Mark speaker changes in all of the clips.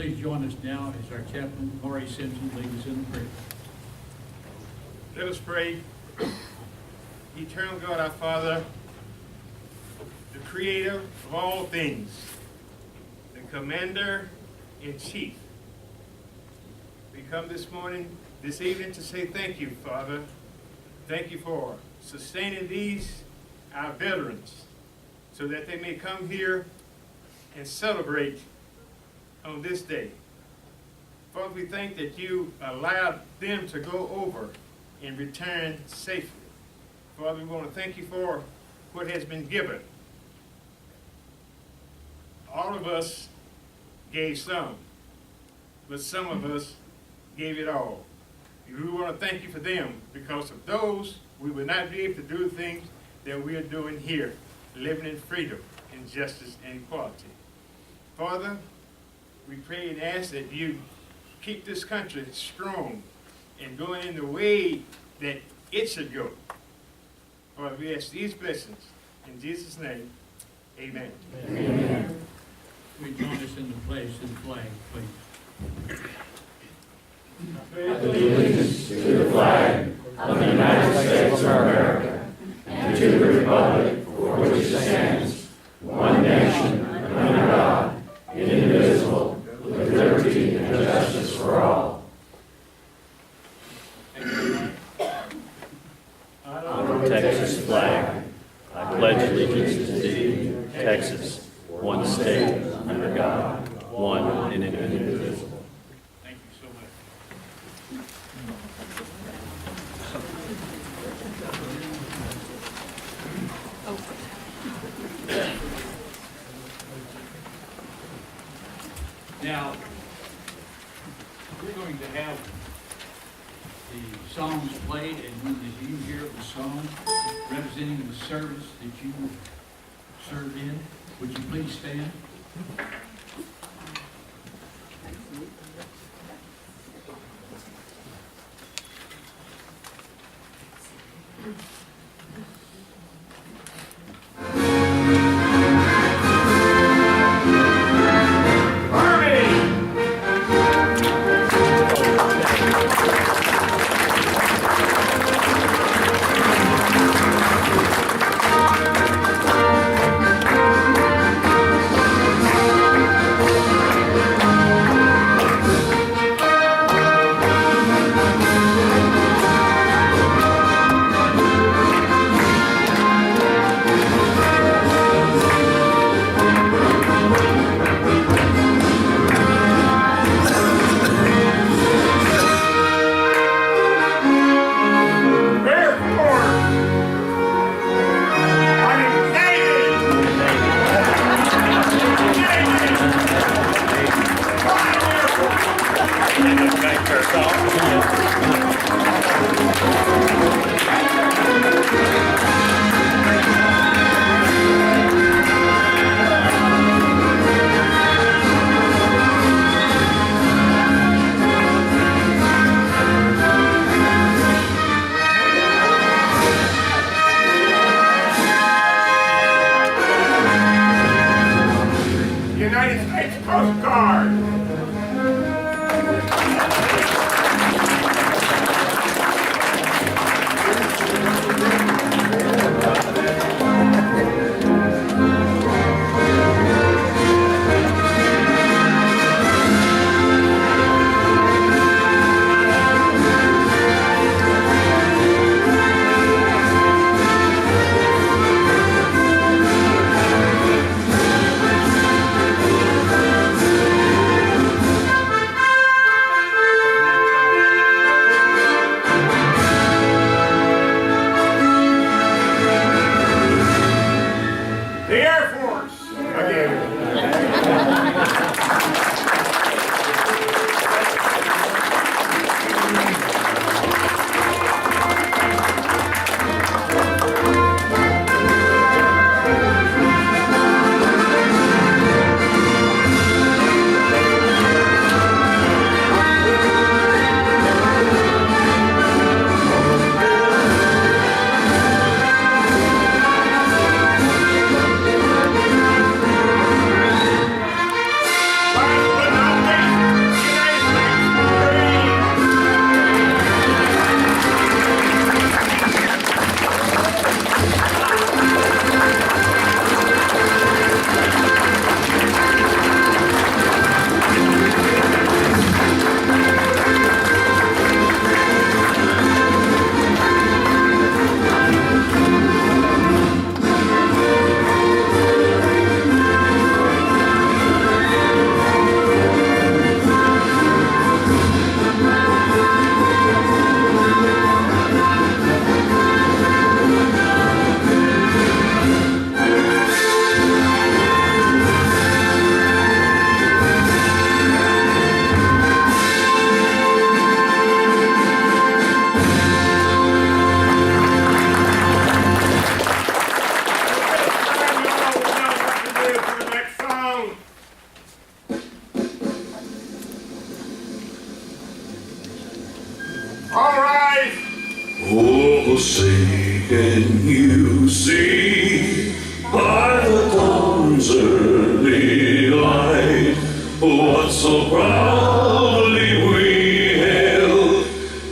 Speaker 1: please join us now as our chaplain, Maury Simpson, leads us in the prayer.
Speaker 2: Let us pray. Eternal God, our Father, the creator of all things, the commander-in-chief. We come this evening to say thank you, Father. Thank you for sustaining these, our veterans, so that they may come here and celebrate on this day. Father, we thank that you allowed them to go over and return safely. Father, we want to thank you for what has been given. All of us gave some, but some of us gave it all. We want to thank you for them. Because of those, we would not be able to do the things that we are doing here, living in freedom and justice and equality. Father, we pray and ask that you keep this country strong and going in the way that it should go. Father, we ask these blessings in Jesus' name. Amen.
Speaker 1: Amen. We join us in the pledge to the flag, please.
Speaker 3: I pledge allegiance to the flag of the United States of America and to the republic for which it stands, one nation, under God, indivisible, with liberty and justice for all.
Speaker 4: Texas flag. I pledge allegiance to thee, Texas, one state, under God, one and indivisible.
Speaker 1: Thank you so much. Now, we're going to have the songs played, and when you hear the song representing the service that you served in, would you please stand?
Speaker 3: I proudly we hail,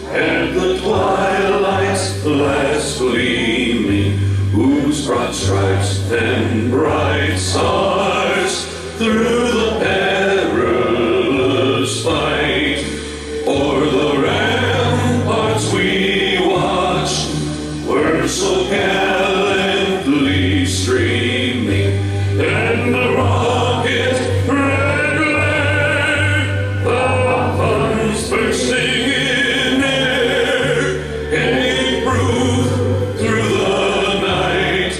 Speaker 3: and the twilight's last gleaming, whose broad stripes and bright stars through the perilous fight o'er the ramparts we watched were so gallantly streaming, and the rocket red glare, the guns bursting in air, gave proof through the night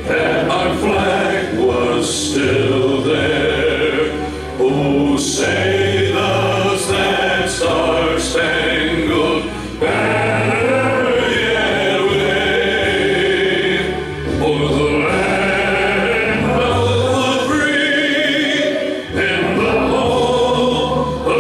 Speaker 3: that our flag was still there. Oh, say does that star-spangled banner yet wave o'er the land of the free and the home of the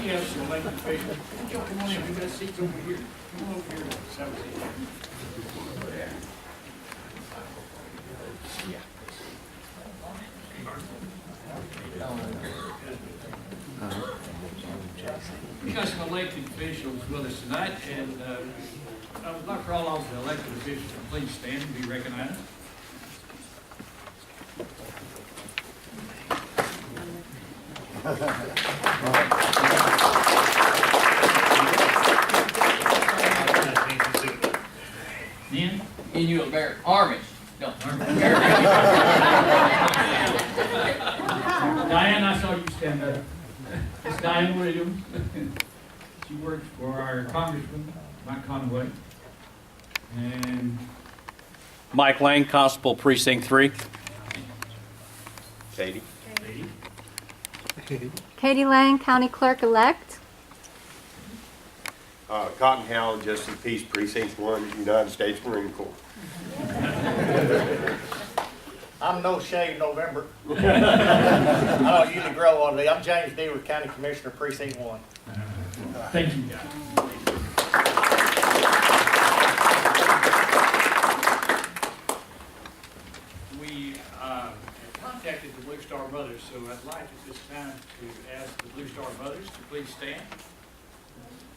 Speaker 1: Yes, so elected officials. Come on in, we've got seats over here. Come on over here. Have a seat. We got some elected officials with us tonight, and I would like for all of the elected officials to please stand and be recognized. Then,
Speaker 5: In you Armish. No.
Speaker 1: Diane, I saw you stand up. It's Diane Williams. She works for our Congressman, Mike Conway. And
Speaker 4: Mike Lane, Constable, Precinct 3.
Speaker 2: Katie.
Speaker 1: Katie.
Speaker 6: Katie Lang, County Clerk-elect.
Speaker 7: Cotton Howell, Justice Peace, Precinct 1, United States Marine Corps.
Speaker 8: I'm No Shave November. I don't usually grow on me. I'm James Deaver, County Commissioner, Precinct 1.
Speaker 1: Thank you, guys. We have contacted the Blue Star Brothers, so I'd like at this time to ask the Blue Star Brothers to please stand.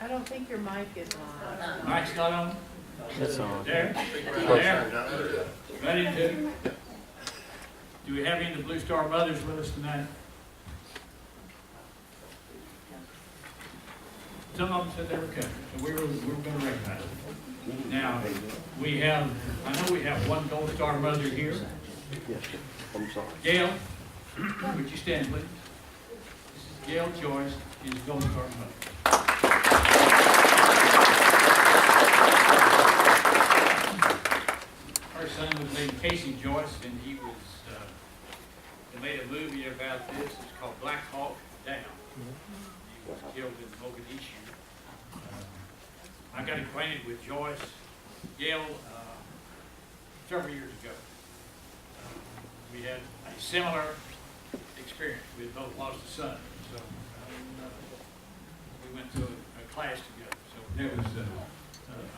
Speaker 9: I don't think your mic is on.
Speaker 1: Mike's not on?
Speaker 4: It's on.
Speaker 1: There? There? Ready to? Do we have any of the Blue Star Brothers with us tonight? Some of them said they were coming, so we were going to recognize them. Now, we have, I know we have one Gold Star Brother here.
Speaker 7: I'm sorry.
Speaker 1: Gail, would you stand, please? This is Gail Joyce, is Gold Star Mother. Her son was named Casey Joyce, and he was, they made a movie about this. It's called Black Hawk Down. He was killed in Mogadishu. I got acquainted with Joyce, Gail, several years ago. We had a similar experience. We had both lost a son, so we went to a class together. So that was a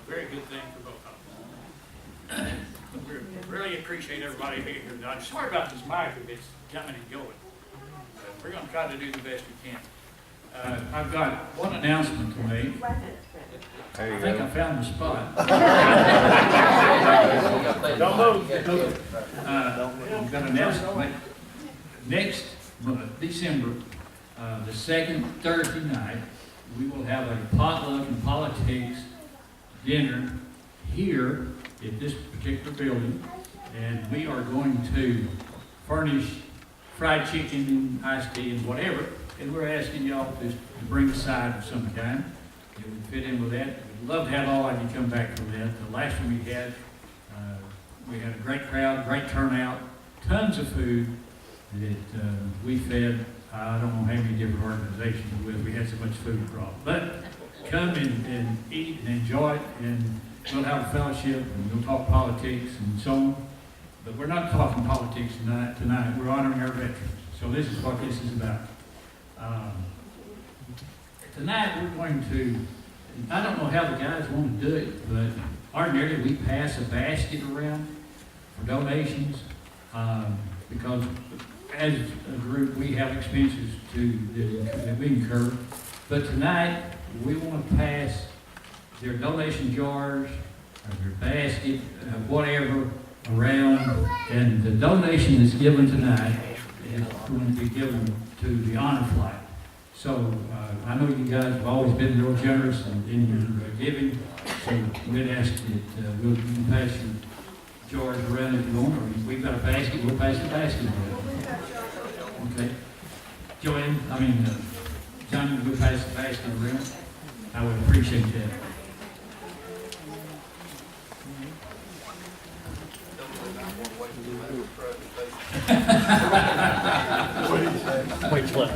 Speaker 1: very good thing for both of us. We really appreciate everybody being here tonight. Sorry about this mic if it's coming and going. We're going to try to do the best we can. I've got one announcement to make. I think I found the spot.
Speaker 8: Don't move.
Speaker 1: I've got an announcement to make. Next month, December, the second Thursday night, we will have a potluck and politics dinner here at this particular building, and we are going to furnish fried chicken and iced tea and whatever, and we're asking y'all to bring a side of some kind. It would fit in with that. We'd love to have all of you come back for that. The last one we had a great crowd, great turnout, tons of food that we fed. I don't know how many different organizations we had so much food brought. But come and eat and enjoy it, and we'll have a fellowship, and we'll talk politics and so on. But we're not talking politics tonight. We're honoring our veterans. So this is what this is about. Tonight, we're going to, I don't know how the guys want to do it, but ordinarily, we pass a basket around for donations, because as a group, we have expenses that we incur. But tonight, we want to pass their donation jars, or their basket, whatever, around, and the donation that's given tonight is going to be given to the honor flight. So, I know you guys have always been real generous in your giving, so we'd ask that we'll pass your jars around if you want, or if we've got a basket, we'll pass the basket around. Okay? Joanne, Johnny, we'll pass the basket around. I would appreciate that.
Speaker 4: Wait, left.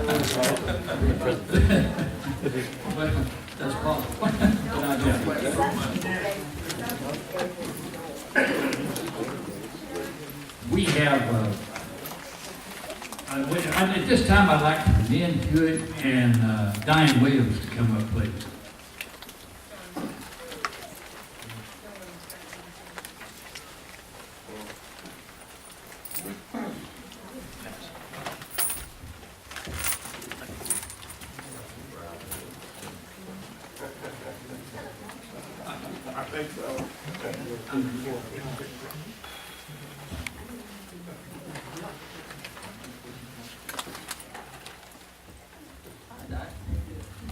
Speaker 1: Well, that's possible. We have, at this time, I'd like for Ben Hewitt and Diane Williams to come up, please.
Speaker 2: I think so.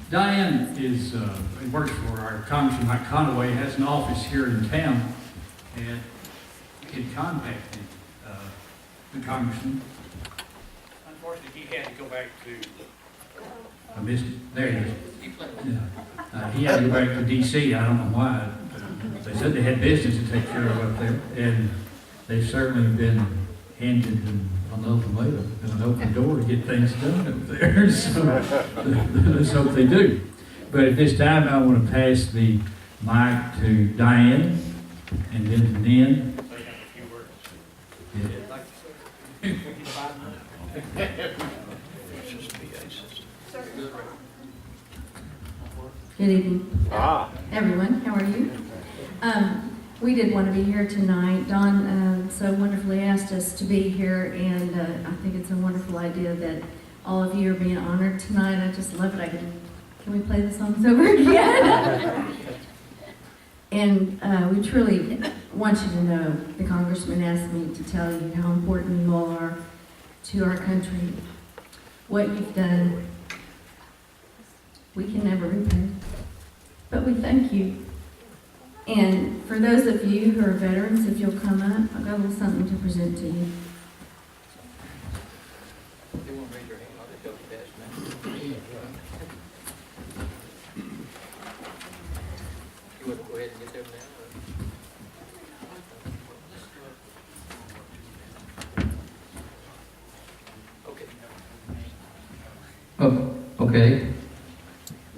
Speaker 1: Diane works for our Congressman Mike Conaway, has an office here in town, and had contacted the congressman. Unfortunately, he had to go back to. I missed it. There he is. Yeah. He had to go back to D.C. I don't know why. They said they had business to take care of up there, and they've certainly been handed an ultimatum and an open door to get things done up there. So let's hope they do. But at this time, I want to pass the mic to Diane, and then to Nen.
Speaker 10: Good evening, everyone. How are you? We did want to be here tonight. Don so wonderfully asked us to be here, and I think it's a wonderful idea that all of you are being honored tonight. I just love it. Can we play the songs over again? And we truly want you to know, the Congressman asked me to tell you how important you all are to our country, what you've done. We can never repay, but we thank you. And for those of you who are veterans, if you'll come up, I've got a little something to present to you.
Speaker 5: They won't raise your hand, I'll just go to that, man. You want to go ahead and get them now? Okay.
Speaker 11: Oh, okay.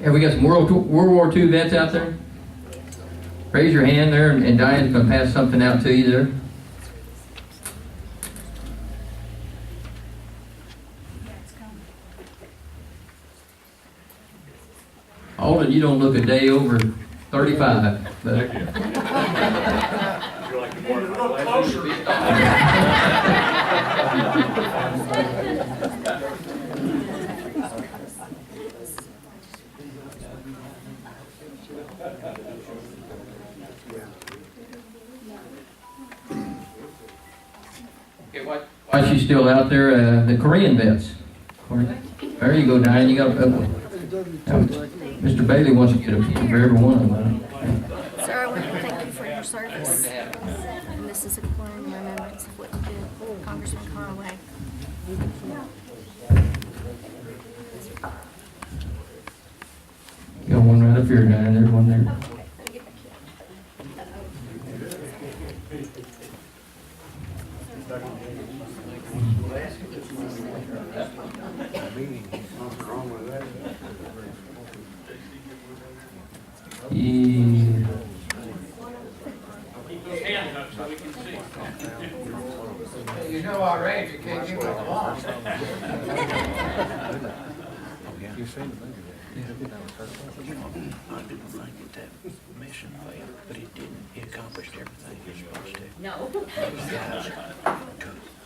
Speaker 11: Have we got some World War II vets out there? Raise your hand there, and Diane's going to pass something out to you there. Alden, you don't look a day over 35. But
Speaker 4: Thank you. You're like the more closer.
Speaker 5: Okay, what?
Speaker 11: while she's still out there, the Korean vets. There you go, Diane. You got Mr. Bailey wants to get a picture for every one of them.
Speaker 6: Sir, I want to thank you for your service. And this is a clean remembrance of what you did, Congressman Conaway.
Speaker 11: Got one right up here, Diane. There's one there. Yeah.
Speaker 1: Keep those hands up so we can see.
Speaker 8: You know our age, you can't give us a lot.
Speaker 5: yeah.
Speaker 3: You've seen the movie,
Speaker 5: I didn't think that mission failed, but it didn't. It accomplished everything it was supposed to.
Speaker 9: No.
Speaker 5: Those guys,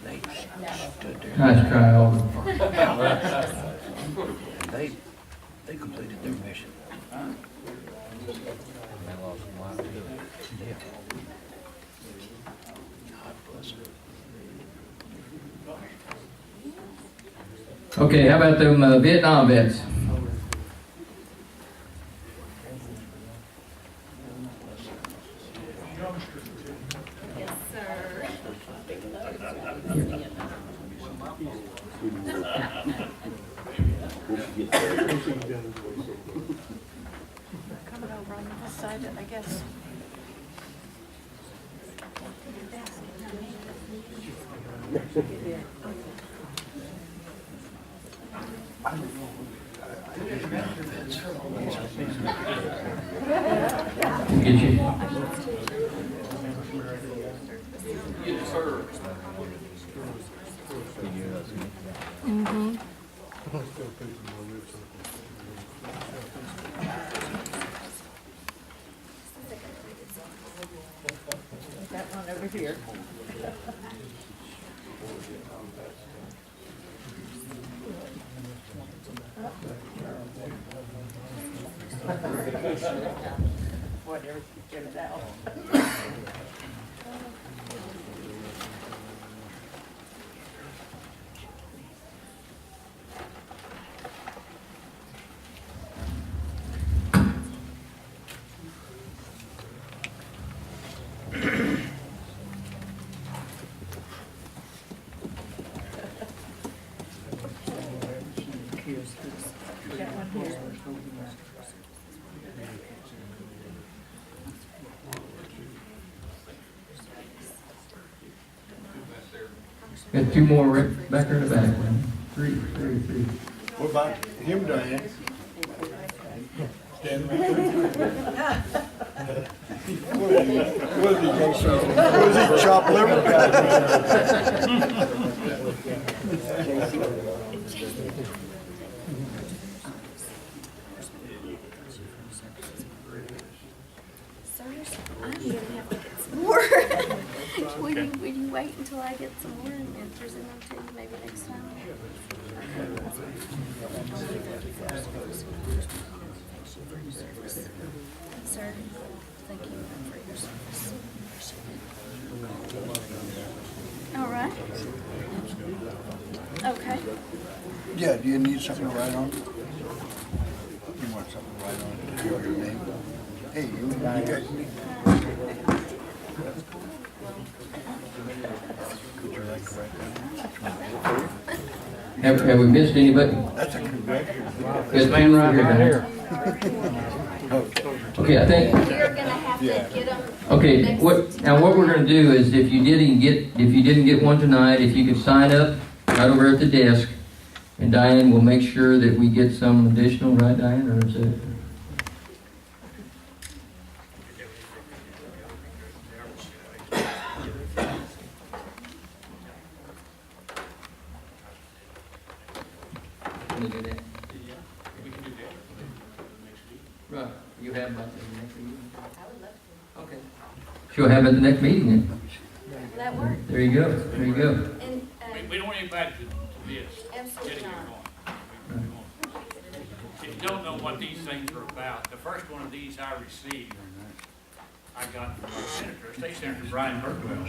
Speaker 5: they stood there.
Speaker 11: Nice try, Alden.
Speaker 5: They completed their mission.
Speaker 3: they lost some life too.
Speaker 5: Yeah. God bless them.
Speaker 11: Okay, how about them Vietnam vets?
Speaker 9: Yes, sir. Coming over on this side, I guess.
Speaker 11: Get you.
Speaker 6: Mm-hmm.
Speaker 9: That one over here. Whatever, get it out. That one here.
Speaker 11: Got two more right back there in the back. Man. Three.
Speaker 8: What about him, Diane?
Speaker 7: Was he chopped liver?
Speaker 6: Sirs, I'm gonna have to get some more. Would you wait until I get some more and present them to you maybe next time? Sir, thank you for your service. All right. Okay.
Speaker 7: Yeah, do you need something to write on? You want something to write on, your name? Hey, you guys. Would you like to write that?
Speaker 11: Have we missed anybody?
Speaker 7: That's a congratulations.
Speaker 11: This man right here. Okay, I think.
Speaker 6: You're gonna have to get them.
Speaker 11: Okay, what we're gonna do is if you didn't get one tonight, if you could sign up right over at the desk, and Diane will make sure that we get some additional, right, Diane, or is it? Can we do that?
Speaker 1: We can do that.
Speaker 11: Right, you have them at the next meeting? Okay. She'll have it at the next meeting then.
Speaker 6: Will that work?
Speaker 11: There you go,
Speaker 6: And,
Speaker 1: We don't want anybody to miss
Speaker 6: absolutely
Speaker 1: getting it
Speaker 6: not.
Speaker 1: going. If you don't know what these things are about, the first one of these I received, I got from our senator, State Senator Brian Burkwell.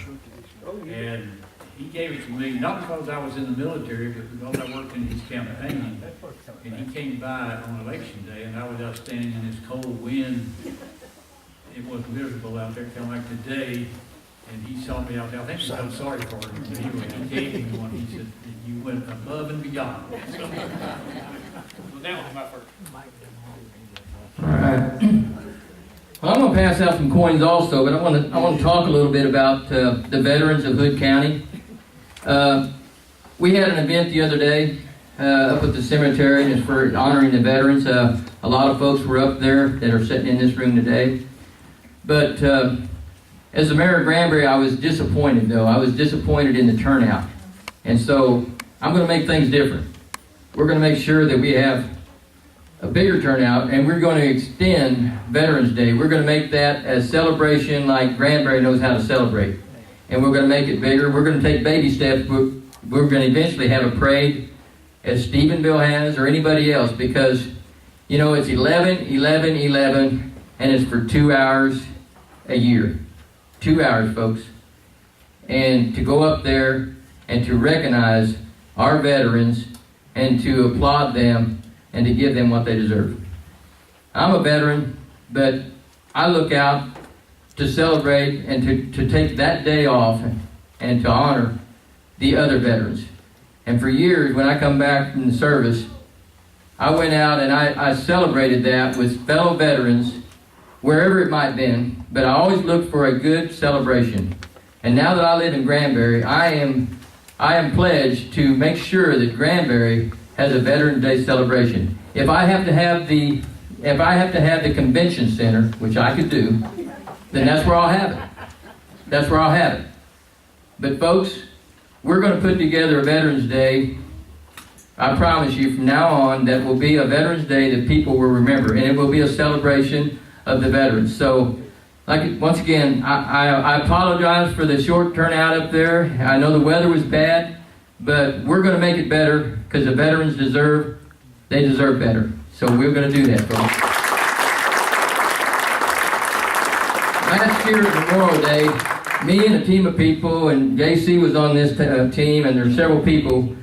Speaker 1: And he gave it to me, not because I was in the military, but because I worked in his campaign. And he came by on election day, and I was out standing in this cold wind. It was miserable out there, kind of like today. And he saw me out there. I think he felt sorry for him. But anyway, he gave me one. He said, "You went above and beyond." So that was my first.
Speaker 11: All right. Well, I'm going to pass out some coins also, but I want to talk a little bit about the veterans of Hood County. We had an event the other day up at the cemetery, and it's for honoring the veterans. A lot of folks were up there that are sitting in this room today. But as the mayor of Granbury, I was disappointed, though. I was disappointed in the turnout. And so I'm going to make things different. We're going to make sure that we have a bigger turnout, and we're going to extend Veterans Day. We're going to make that a celebration like Granbury knows how to celebrate. And we're going to make it bigger. We're going to take baby steps. We're going to eventually have a parade, as Stephenville has, or anybody else, because, you know, it's 11, 11, 11, and it's for 2 hours a year. 2 hours, folks. And to go up there and to recognize our veterans and to applaud them and to give them what they deserve. I'm a veteran, but I look out to celebrate and to take that day off and to honor the other veterans. And for years, when I come back from the service, I went out and I celebrated that with fellow veterans, wherever it might have been, but I always looked for a good celebration. And now that I live in Granbury, I am pledged to make sure that Granbury has a Veterans Day celebration. If I have to have the convention center, which I could do, then that's where I'll have it. That's where I'll have it. But folks, we're going to put together a Veterans Day. I promise you from now on that will be a Veterans Day that people will remember, and it will be a celebration of the veterans. So, once again, I apologize for the short turnout up there. I know the weather was bad, but we're going to make it better because the veterans deserve better. So we're going to do that, folks. Last year at Memorial Day, me and a team of people, and JC was on this team, and there are several people,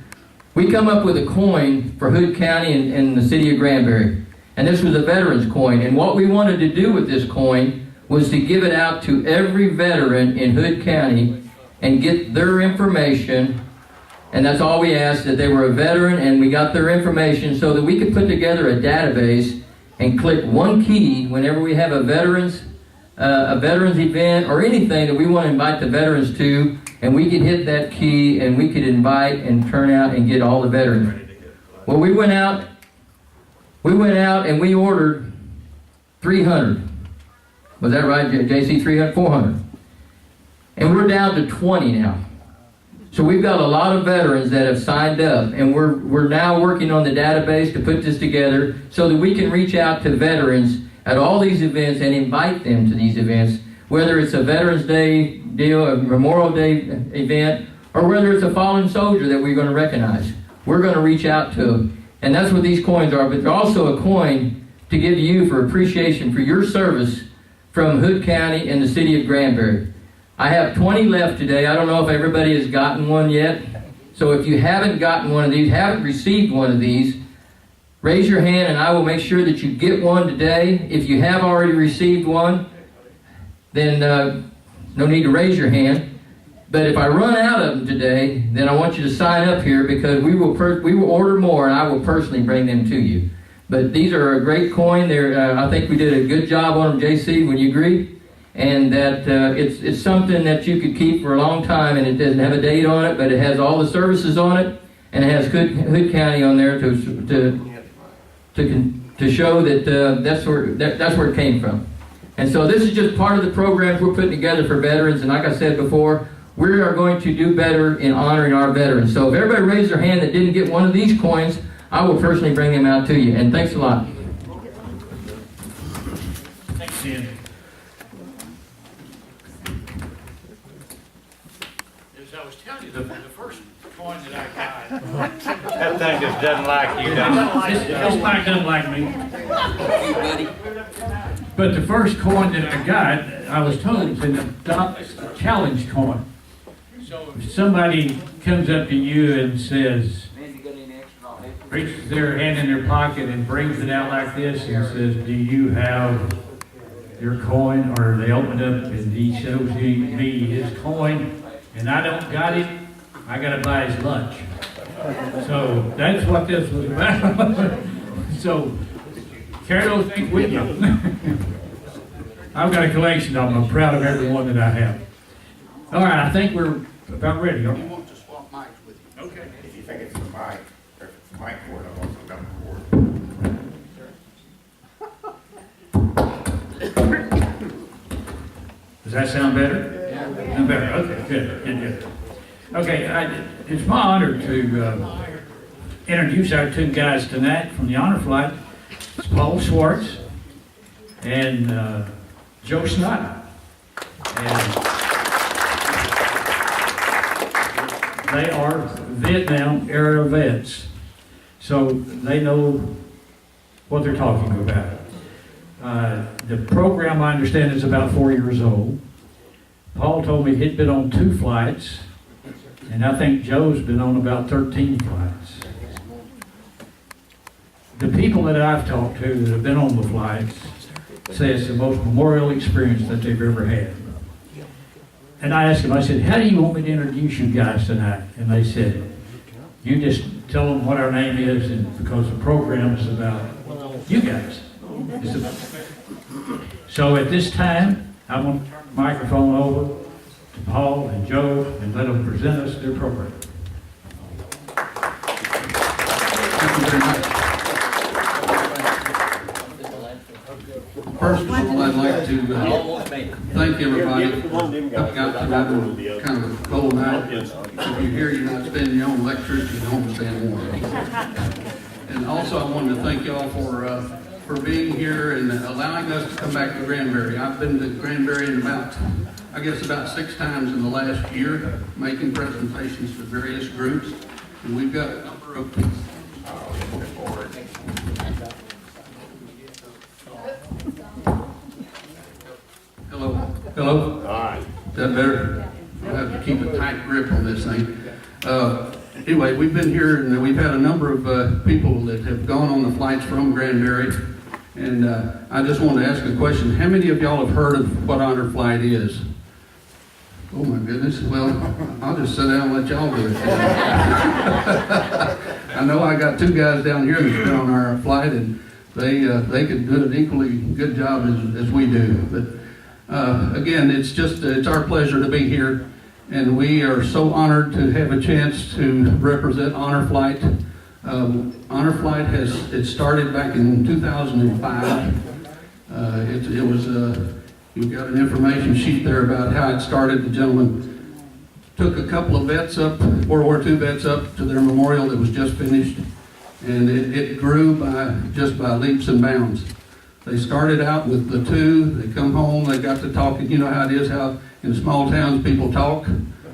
Speaker 11: we come up with a coin for Hood County and the city of Granbury. And this was a veteran's coin. And what we wanted to do with this coin was to give it out to every veteran in Hood County and get their information. And that's all we asked, that they were a veteran and we got their information so that we could put together a database and click one key whenever we have a veterans event or anything that we want to invite the veterans to, and we could hit that key and we could invite and turn out and get all the veterans. Well, we went out and we ordered 300. Was that right, JC? 300? 400. And we're down to 20 now. So we've got a lot of veterans that have signed up, and we're now working on the database to put this together so that we can reach out to veterans at all these events and invite them to these events, whether it's a Veterans Day deal, a Memorial Day event, or whether it's a fallen soldier that we're going to recognize. We're going to reach out to them. And that's what these coins are, but they're also a coin to give you for appreciation for your service from Hood County and the city of Granbury. I have 20 left today. I don't know if everybody has gotten one yet. So if you haven't gotten one of these, haven't received one of these, raise your hand and I will make sure that you get one today. If you have already received one, then no need to raise your hand. But if I run out of them today, then I want you to sign up here because we will order more and I will personally bring them to you. But these are a great coin. I think we did a good job on them, JC, when you agree. And that it's something that you could keep for a long time, and it doesn't have a date on it, but it has all the services on it, and it has Hood County on there to show that that's where it came from. And so this is just part of the programs we're putting together for veterans. And like I said before, we are going to do better in honoring our veterans. So if everybody raised their hand that didn't get one of these coins, I will personally bring them out to you. And thanks a lot.
Speaker 1: Thanks, Ian. As I was telling you, the first coin that I got,
Speaker 8: That thing just doesn't like you, does it?
Speaker 1: this mic doesn't like me. But the first coin that I got, I was told it's a challenge coin. So if somebody comes up to you and says, reaches their hand in their pocket and brings it out like this and says, do you have your coin? Or they open it up and he shows me his coin and I don't got it, I got to buy his lunch. So that's what this was about. So carry those things with you. I've got a collection of them. I'm proud of every one that I have. All right, I think we're about ready.
Speaker 7: You want to swap mics with you?
Speaker 1: Okay.
Speaker 3: If you think it's a mic, or if it's a mic cord, I've also got a cord.
Speaker 1: Does that sound better?
Speaker 7: Yeah.
Speaker 1: Better. Okay, good. Okay, it's my honor to introduce our two guys tonight from the Honor Flight. It's Paul Schwartz and Joe Snyder. And they are Vietnam era vets, so they know what they're talking about. The program, I understand, is about 4 years old. Paul told me he'd been on 2 flights, and I think Joe's been on about 13 flights. The people that I've talked to that have been on the flights say it's the most memorial experience that they've ever had. And I asked them, I said, how do you want me to introduce you guys tonight? And they said, you just tell them what our name is, and because the program is about you guys. So at this time, I'm going to turn the microphone over to Paul and Joe and let them present us their program.
Speaker 3: Thank you very much. First of all, I'd like to thank everybody. I've got through kind of a cold night. If you're here, you're not spending your own electricity, you don't spend more. And also, I wanted to thank y'all for being here and allowing us to come back to Granbury. I've been to Granbury in about 6 times in the last year, making presentations to various groups. And we've got a number of Hello? All right. Is that better? I'll have to keep a tight grip on this thing. Anyway, we've been here and we've had a number of people that have gone on the flights from Granbury. And I just want to ask a question. How many of y'all have heard of what Honor Flight is? Oh my goodness. Well, I'll just sit down and let y'all do it. I know I got 2 guys down here that's been on our flight, and they could do an equally good job as we do. But again, it's our pleasure to be here, and we are so honored to have a chance to represent Honor Flight. Honor Flight it started back in 2005. It was you've got an information sheet there about how it started. The gentleman took a couple of vets up, World War II vets up to their memorial that was just finished, and it grew by leaps and bounds. They started out with the 2, they come home, they got to talking. You know how it is, how in small towns people talk?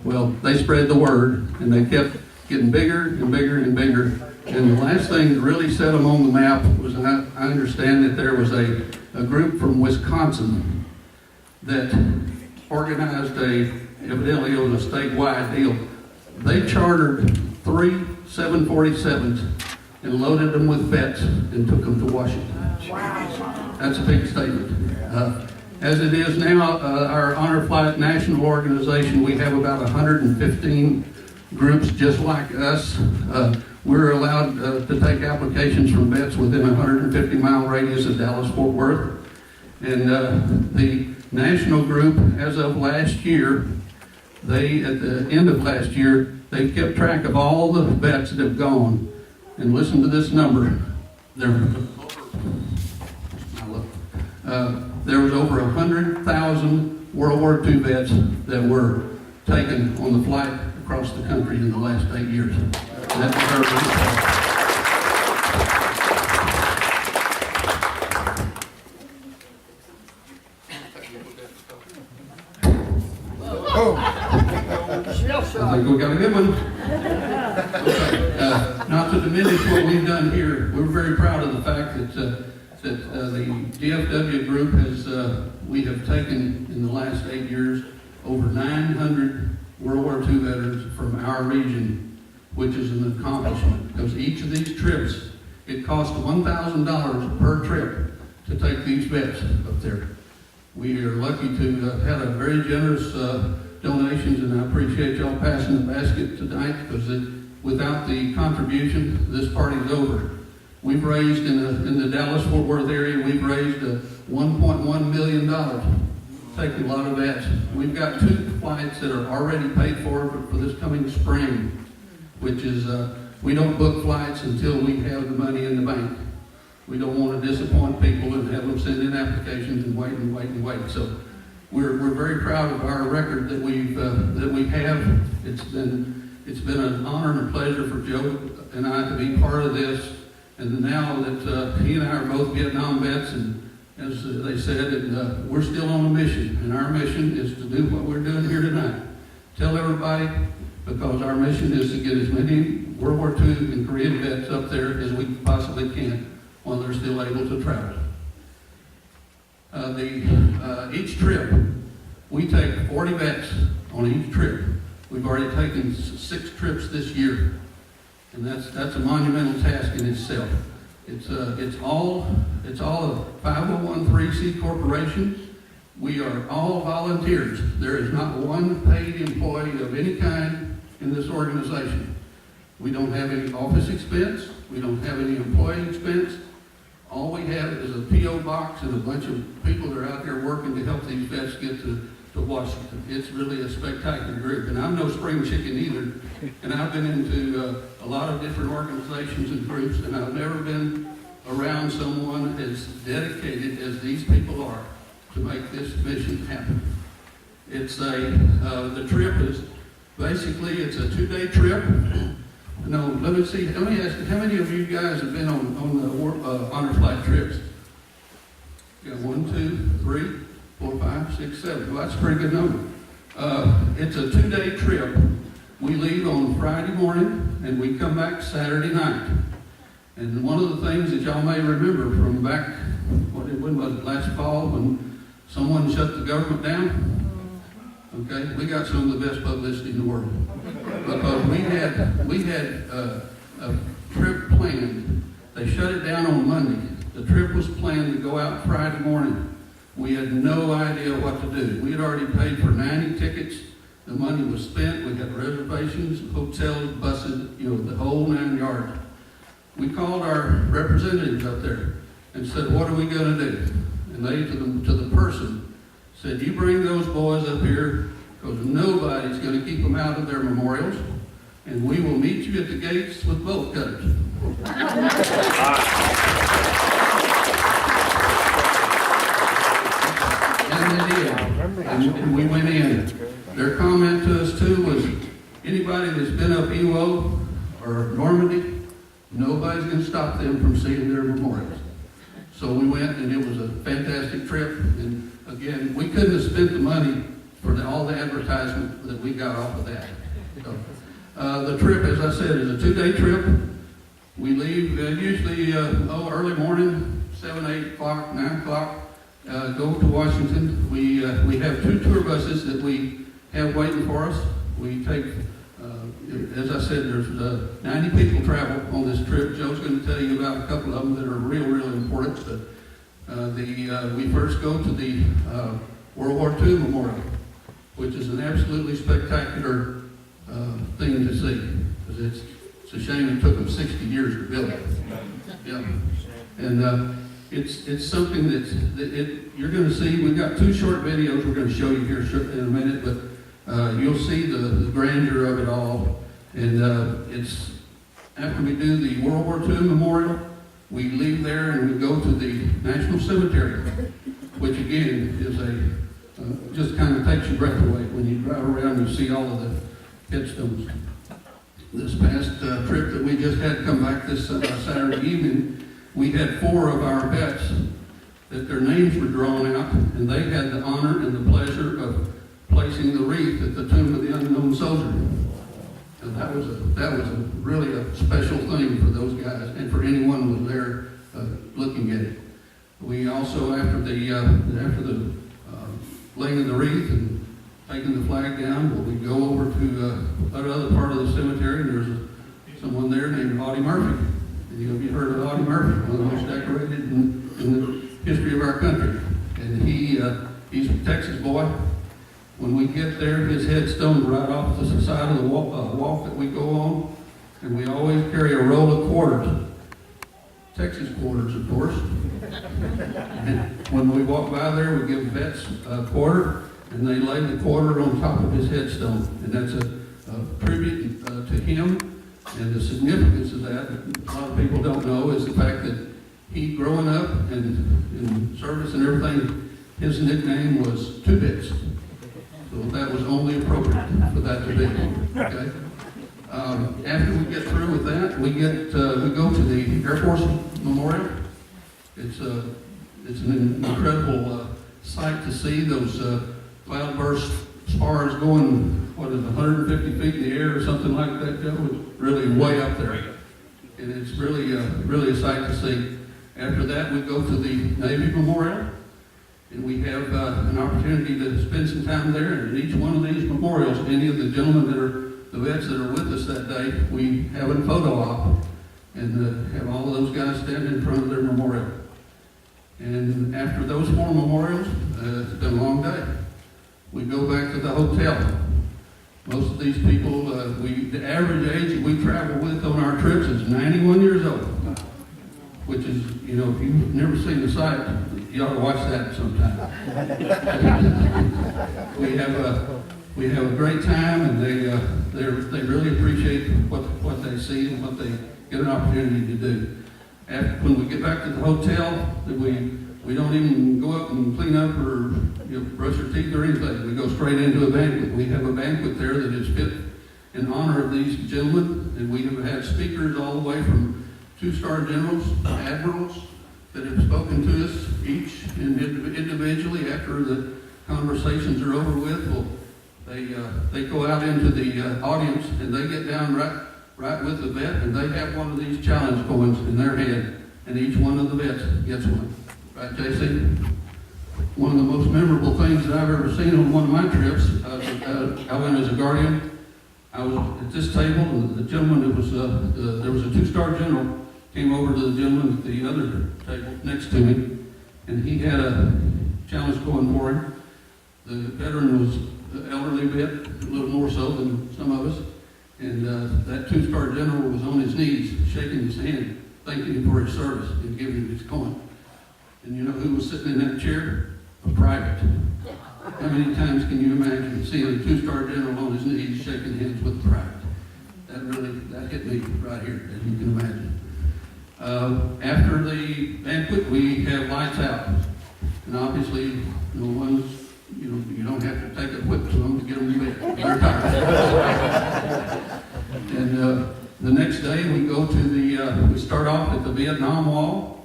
Speaker 3: Well, they spread the word, and they kept getting bigger and bigger and bigger. And the last thing that really set them on the map was, I understand that there was a group from Wisconsin that organized evidently it was a statewide deal. They chartered 3 747s and loaded them with vets and took them to Washington. Wow. That's a big statement. As it is now, our Honor Flight National Organization, we have about 115 groups just like us. We're allowed to take applications from vets within a 150-mile radius of Dallas-Fort Worth. And the national group, as of last year, at the end of last year, they kept track of all the vets that have gone. And listen to this number. There was over 100,000 World War II vets that were taken on the flight across the country in the last 8 years. And that's very I think we got a good one. Okay. Not to diminish what we've done here, we're very proud of the fact that the DFW group we have taken in the last 8 years over 900 World War II veterans from our region, which is an accomplishment because each of these trips, it costs $1,000 per trip to take these vets up there. We are lucky to have had a very generous donations, and I appreciate y'all passing the basket tonight because without the contribution, this party's over. We've raised in the Dallas-Fort Worth area, we've raised $1.1 million, taking a lot of vets. We've got 2 flights that are already paid for this coming spring, which is, we don't book flights until we have the money in the bank. We don't want to disappoint people and have them send in applications and wait and wait and wait. So we're very proud of our record that we have. It's been an honor and a pleasure for Joe and I to be part of this. And now that he and I are both Vietnam vets, and as they said, and, we're still on a mission, and our mission is to do what we're doing here tonight. Tell everybody, because our mission is to get as many World War II and Korean vets up there as we possibly can while they're still able to travel. Each trip, we take 40 vets on each trip. We've already taken 6 trips this year, and that's a monumental task in itself. It's all a 501(c) corporation. We are all volunteers. There is not one paid employee of any kind in this organization. We don't have any office expense. We don't have any employee expense. All we have is a P.O. box and a bunch of people that are out there working to help these vets get to Washington. It's really a spectacular group. And I'm no spring chicken either. And I've been into a lot of different organizations and groups, and I've never been around someone as dedicated as these people are to make this mission happen. The trip is basically, it's a 2-day trip. No, let me ask you, how many of you guys have been on the honor flight trips? You got 1, 2, 3, 4, 5, 6, 7. Well, that's a pretty good number. It's a 2-day trip. We leave on Friday morning and we come back Saturday night. And one of the things that y'all may remember from back, when was it, last fall, when someone shut the government down? Okay, we got some of the best publicity in the world. Because we had a trip planned. They shut it down on Monday. The trip was planned to go out Friday morning. We had no idea what to do. We had already paid for 90 tickets. The money was spent. We had reservations, hotels, buses, the whole 9 yards. We called our representatives up there and said, what are we going to do? And they, to the person, said, you bring those boys up here because nobody's going to keep them out of their memorials, and we will meet you at the gates with bolt cutters. And they did. And we went in. Their comment to us, too, was anybody that's been up Iwo or Normandy, nobody's going to stop them from seeing their memorials. So we went, and it was a fantastic trip. And again, we couldn't have spent the money for all the advertisement that we got off of that. So, the trip, as I said, is a 2-day trip. We leave usually early morning, 7, 8 o'clock, 9 o'clock. Go to Washington. We have 2 tour buses that we have waiting for us. We take, as I said, there's 90 people travel on this trip. Joe's going to tell you about a couple of them that are real important. But we first go to the World War II Memorial, which is an absolutely spectacular thing to see. Because it's a shame it took them 60 years to build it. Yeah. And it's something that you're going to see. We've got 2 short videos we're going to show you here in a minute, but you'll see the grandeur of it all. And it's after we do the World War II Memorial, we leave there and we go to the National Cemetery, which again is just kind of takes your breath away when you drive around and see all of the headstones. This past trip that we just had come back this Saturday evening, we had 4 of our vets that their names were drawn out, and they had the honor and the pleasure of placing the wreath at the Tomb of the Unknown Soldier. And that was really a special thing for those guys and for anyone who was there looking at it. We also, after the laying of the wreath and taking the flag down, we go over to another part of the cemetery, and there's someone there named Audie Murphy. And you've heard of Audie Murphy, one of the most decorated in the history of our country. And he's a Texas boy. When we get there, his headstone's right off the side of the walk that we go on, and we always carry a roll of quarters. Texas quarters, of course. And when we walk by there, we give vets a quarter, and they lay the quarter on top of his headstone. And that's a tribute to him. And the significance of that, a lot of people don't know, is the fact that he, growing up and in service and everything, his nickname was 2 Bits. So that was only appropriate for that to be. Okay? After we get through with that, we go to the Air Force Memorial. It's an incredible sight to see those cloudburst spars going, 150 feet in the air or something like that, Joe? It's really way up there. And it's really a sight to see. After that, we go to the Navy Memorial, and we have an opportunity to spend some time there. And at each one of these memorials, any of the gentlemen that are the vets that are with us that day, we have a photo op and have all of those guys stand in front of their memorial. And after those 4 memorials, it's been a long day. We go back to the hotel. Most of these people, the average age that we travel with on our trips is 91 years old, which is, if you've never seen the site, you ought to watch that sometime. we have a great time, and they really appreciate what they see and what they get an opportunity to do. When we get back to the hotel, we don't even go up and clean up or brush our teeth or anything. We go straight into a banquet. We have a banquet there that is fit in honor of these gentlemen, and we have had speakers all the way from 2-star generals, admirals that have spoken to us each individually after the conversations are over with. Well, they go out into the audience and they get down right with the vet, and they have one of these challenge coins in their head, and each one of the vets gets one. Right, JC? One of the most memorable things that I've ever seen on one of my trips, I went as a guardian. I was at this table, and the gentleman that was, there was a 2-star general, came over to the gentleman at the other table next to me, and he had a challenge coin for him. The veteran was an elderly vet, a little more so than some of us, and that 2-star general was on his knees, shaking his hand, thanking him for his service, and giving him his coin. And you know who was sitting in that chair? A private. How many times can you imagine seeing a 2-star general on his knees shaking hands with a private? That hit me right here, as you can imagine. After the banquet, we have lights out. And obviously, the ones, you don't have to take a whip to them to get them to bed. They're tired. And the next day, we go to we start off at the Vietnam Wall.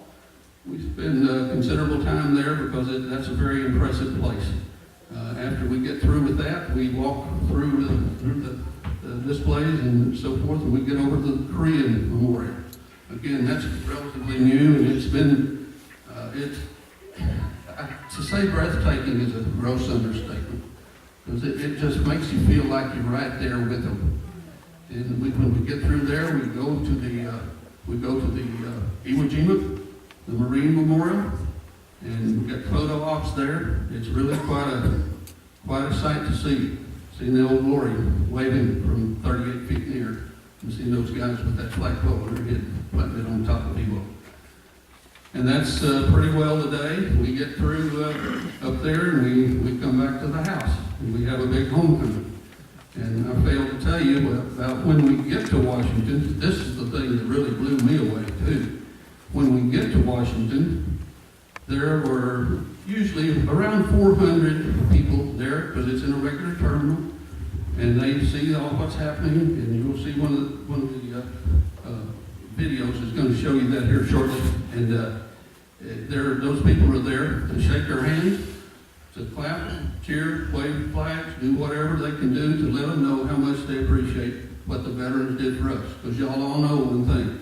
Speaker 3: We spend considerable time there because that's a very impressive place. After we get through with that, we walk through the displays and so forth, and we get over to the Korean Memorial. Again, that's relatively new, and it's been, to say breathtaking is a gross understatement, because it just makes you feel like you're right there with them. And when we get through there, we go to the Iwo Jima, the Marine Memorial, and we've got photo ops there. It's really quite a sight to see. Seeing the old glory waving from 38 feet in the air, and seeing those guys with that flagpole on their head, putting it on top of Iwo. And that's pretty well today. We get through up there, and we come back to the house, and we have a big homecoming. And I failed to tell you about when we get to Washington. This is the thing that really blew me away too. When we get to Washington, there were usually around 400 people there, because it's in a regular terminal, and they see all what's happening, and you'll see one of the videos is going to show you that here shortly. And those people are there to shake their hands, to clap, cheer, wave flags, do whatever they can do to let them know how much they appreciate what the veterans did for us. Because y'all all know one thing.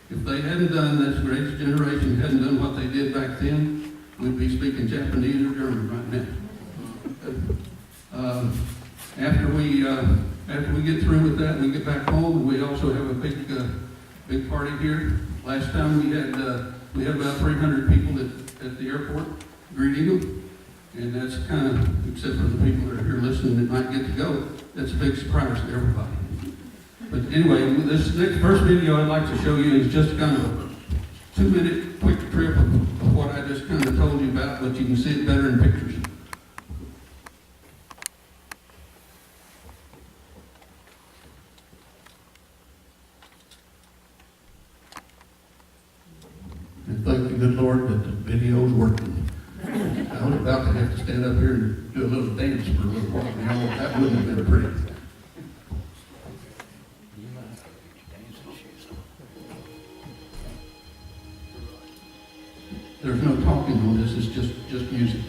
Speaker 3: If they hadn't done, this greatest generation hadn't done what they did back then, we'd be speaking Japanese or German right now. After we get through with that, we get back home, and we also have a big party here. Last time we had about 300 people at the airport greeting them, and that's kind of, except for the people that are here listening that might get to go, that's a big surprise to everybody. But anyway, this next first video I'd like to show you is just kind of a 2-minute quick trip of what I just kind of told you about, but you can see it better in pictures. And thank the good Lord that the video is working. I was about to have to stand up here and do a little dance for a little while. Now, that wouldn't have been pretty. There's no talking on this, it's just music.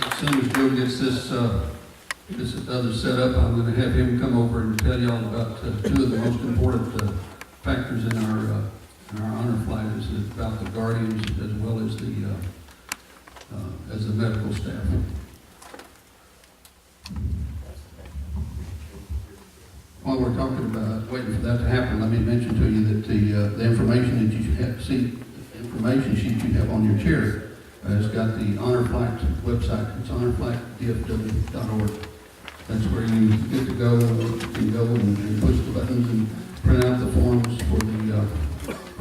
Speaker 3: As soon as Joe gets this other set up, I'm going to have him come over and tell y'all about two of the most important factors in our honor flight is about the guardians as well as the medical staff. While we're talking about waiting for that to happen, let me mention to you that the information that you have see, information sheet you have on your chair has got the Honor Flight website. It's honorflightdfw.org. That's where you get to go. You can go and push the buttons and print out the forms for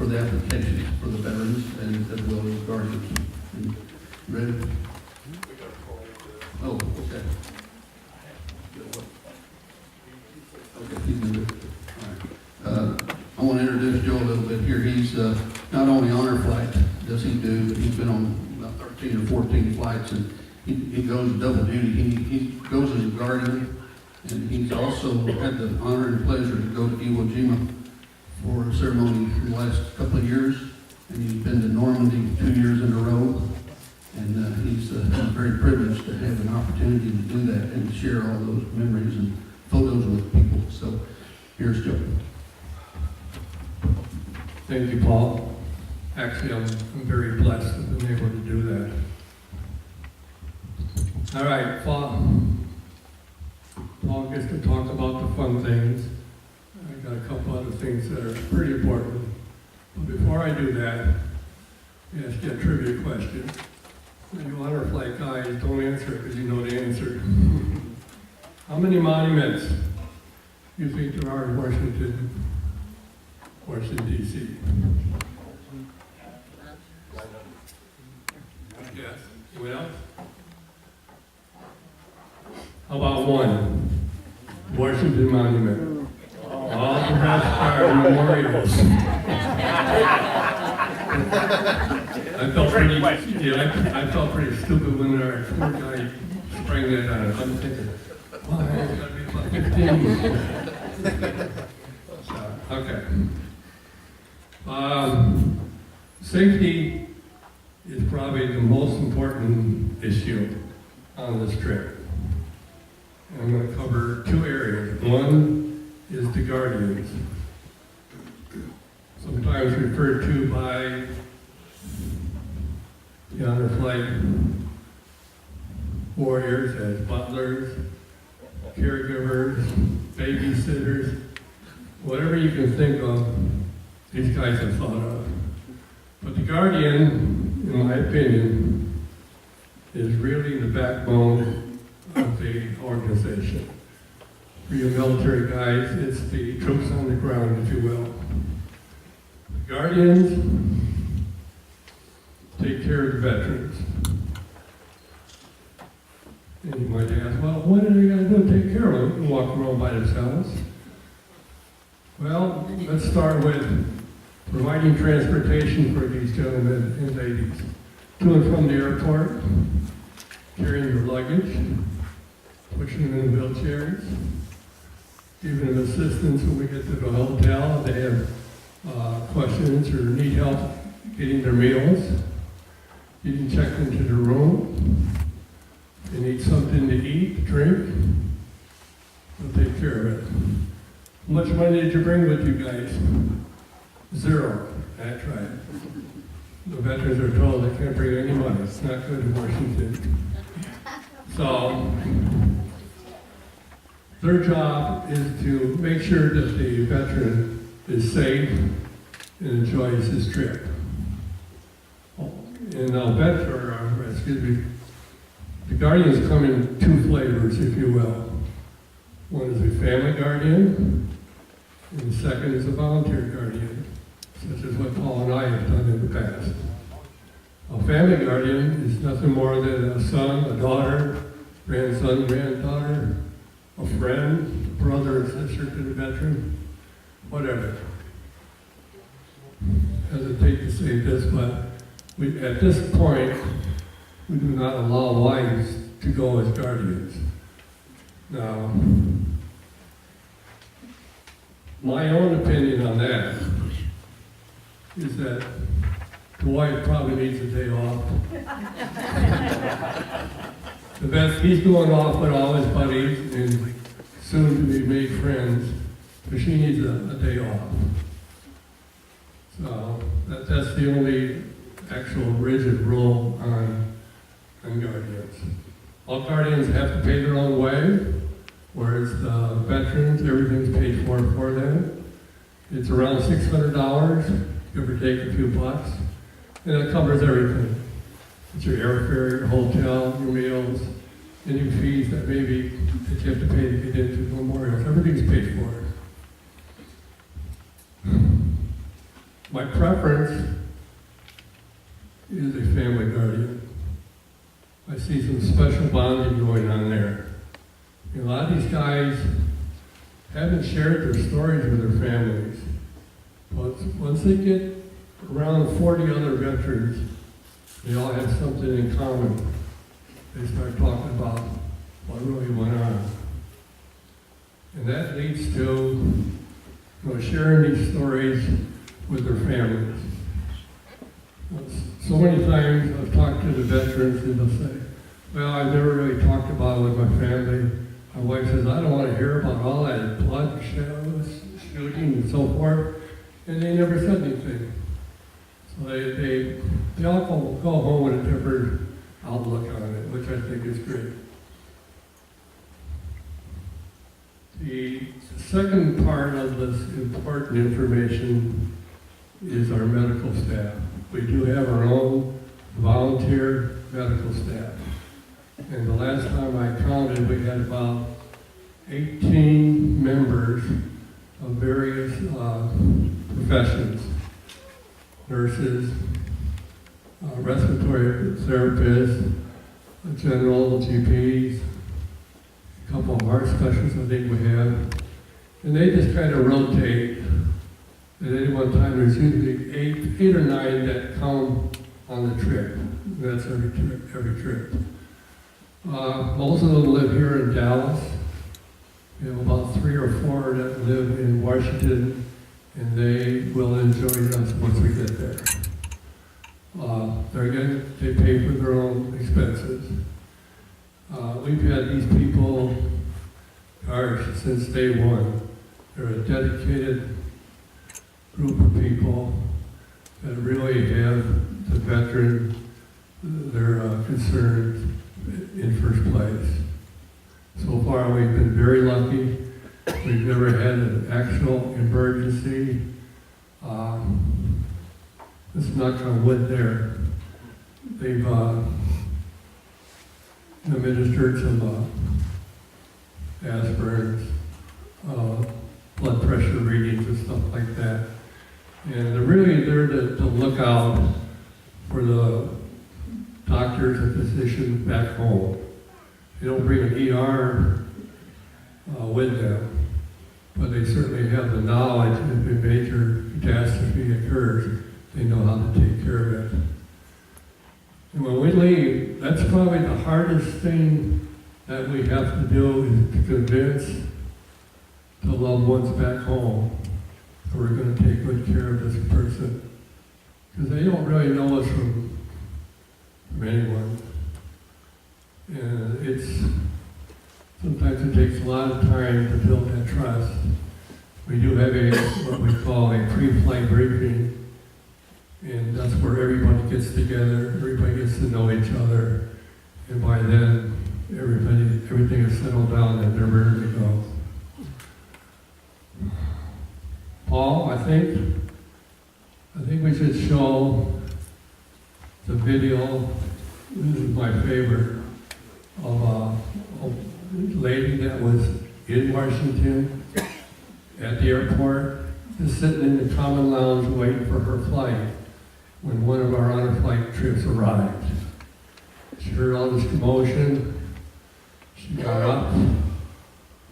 Speaker 3: the applications for the veterans and as well as guardians. And ready? Oh, okay. Okay, he's gonna do it. All right. I want to introduce Joe a little bit here. He's not only honor flight does he do, but he's been on about 13 or 14 flights, and he goes double duty. He goes as a guardian, and he's also had the honor and pleasure to go to Iwo Jima for a ceremony in the last couple of years, and he's been to Normandy 2 years in a row, and he's very privileged to have an opportunity to do that and share all those memories and photos with people. So here's Joe.
Speaker 12: Thank you, Paul. Actually, I'm very blessed to have been able to do that. All right, Paul gets to talk about the fun things. I got a couple other things that are pretty important. But before I do that, I ask you a trivia question. You honor flight guys, don't answer it because you know the answer. How many monuments do you think there are in Washington, D.C.? Yes. Anyone else? How about one? Washington Monument. All the rest are memorials. I felt pretty stupid when our poor guy sprang that on us. I'm thinking, why? It's got to be about 15. Okay. Safety is probably the most important issue on this trip. And I'm going to cover two areas. One is the guardians. sometimes referred to by the honor flight warriors as butlers, caregivers, babysitters, whatever you can think of, these guys have thought of. But the Guardian, in my opinion, is really the backbone of the organization. For you military guys, it's the troops on the ground, if you will. The Guardians take care of the veterans. And you might ask, well, what are they going to do? Take care of them and walk around by themselves? Well, let's start with providing transportation for these gentlemen and ladies to and from the airport, carrying their luggage, pushing them in wheelchairs, giving them assistance when we get to the hotel, if they have questions or need help getting their meals, getting checked into their room. If they need something to eat, drink, we'll take care of it. How much money did you bring with you guys? 0. That's right. The veterans are told they can't bring any money. It's not good in Washington. So, their job is to make sure that the veteran is safe and enjoys his trip. And the Guardians come in 2 flavors, if you will. One is a family guardian, and the second is a volunteer guardian, such as what Paul and I have done in the past. A family guardian is nothing more than a son, a daughter, grandson, granddaughter, a friend, brother or sister to the veteran, whatever. I hesitate to say this, but at this point, we do not allow wives to go as guardians. Now, my own opinion on that is that the wife probably needs a day off. The best, he's going off with all his buddies and soon to be made friends, but she needs a day off. So that's the only actual rigid rule on guardians. All guardians have to pay their own way, whereas the veterans, everything's paid for them. It's around $600, give or take a few bucks, and it covers everything. It's your airfare, your hotel, your meals, any fees that that you have to pay to get into memorials. Everything's paid for. My preference is a family guardian. I see some special bonding going on there. A lot of these guys haven't shared their stories with their families. But once they get around 40 other veterans, they all have something in common. They start talking about what really went on. And that leads to sharing these stories with their families. So many times I've talked to the veterans and they'll say, well, I've never really talked about it with my family. My wife says, I don't want to hear about all that blood, shooting and so forth. And they never said anything. So they all go home with a different outlook on it, which I think is great. The second part of this important information is our medical staff. We do have our own volunteer medical staff. And the last time I counted, we had about 18 members of various professions. Nurses, respiratory therapists, general GPs, a couple of heart specialists I think we have. And they just kind of rotate. At any one time, there's usually eight or nine that come on the trip. That's every trip. Most of them live here in Dallas. We have about 3 or 4 that live in Washington, and they will enjoy us once we get there. They pay for their own expenses. We've had these people, since day one. They're a dedicated group of people that really have the veteran, their concerns in first place. So far, we've been very lucky. We've never had an actual emergency. Let's knock on wood there. They've administered some aspirins, blood pressure readings and stuff like that. And they're really there to look out for the doctors and physicians back home. They don't bring an ER with them, but they certainly have the knowledge if a major catastrophe occurs, they know how to take care of it. And when we leave, that's probably the hardest thing that we have to do is to convince the loved ones back home that we're going to take good care of this person. Because they don't really know us from anyone. And sometimes it takes a lot of time to build that trust. We do have what we call a pre-flight briefing, and that's where everybody gets together, everybody gets to know each other, and by then, everything is settled down and they're ready to go. Paul, I think we should show the video. This is my favorite, of a lady that was in Washington at the airport, just sitting in the common lounge waiting for her flight when one of our honor flight trips arrived. She heard all this commotion. She got up.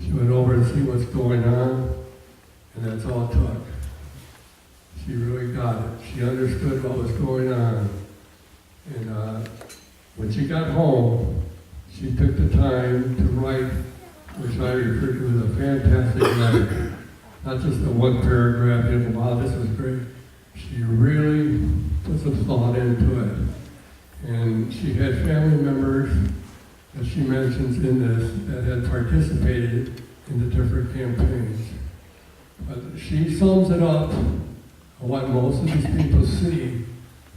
Speaker 12: She went over to see what's going on, and that's all it took. She really got it. She understood what was going on. And when she got home, she took the time to write, which I refer to as a fantastic letter. Not just a one paragraph, and wow, this was great. She really put some thought into it. And she had family members that she mentions in this that had participated in the different campaigns. But she sums it up of what most of these people see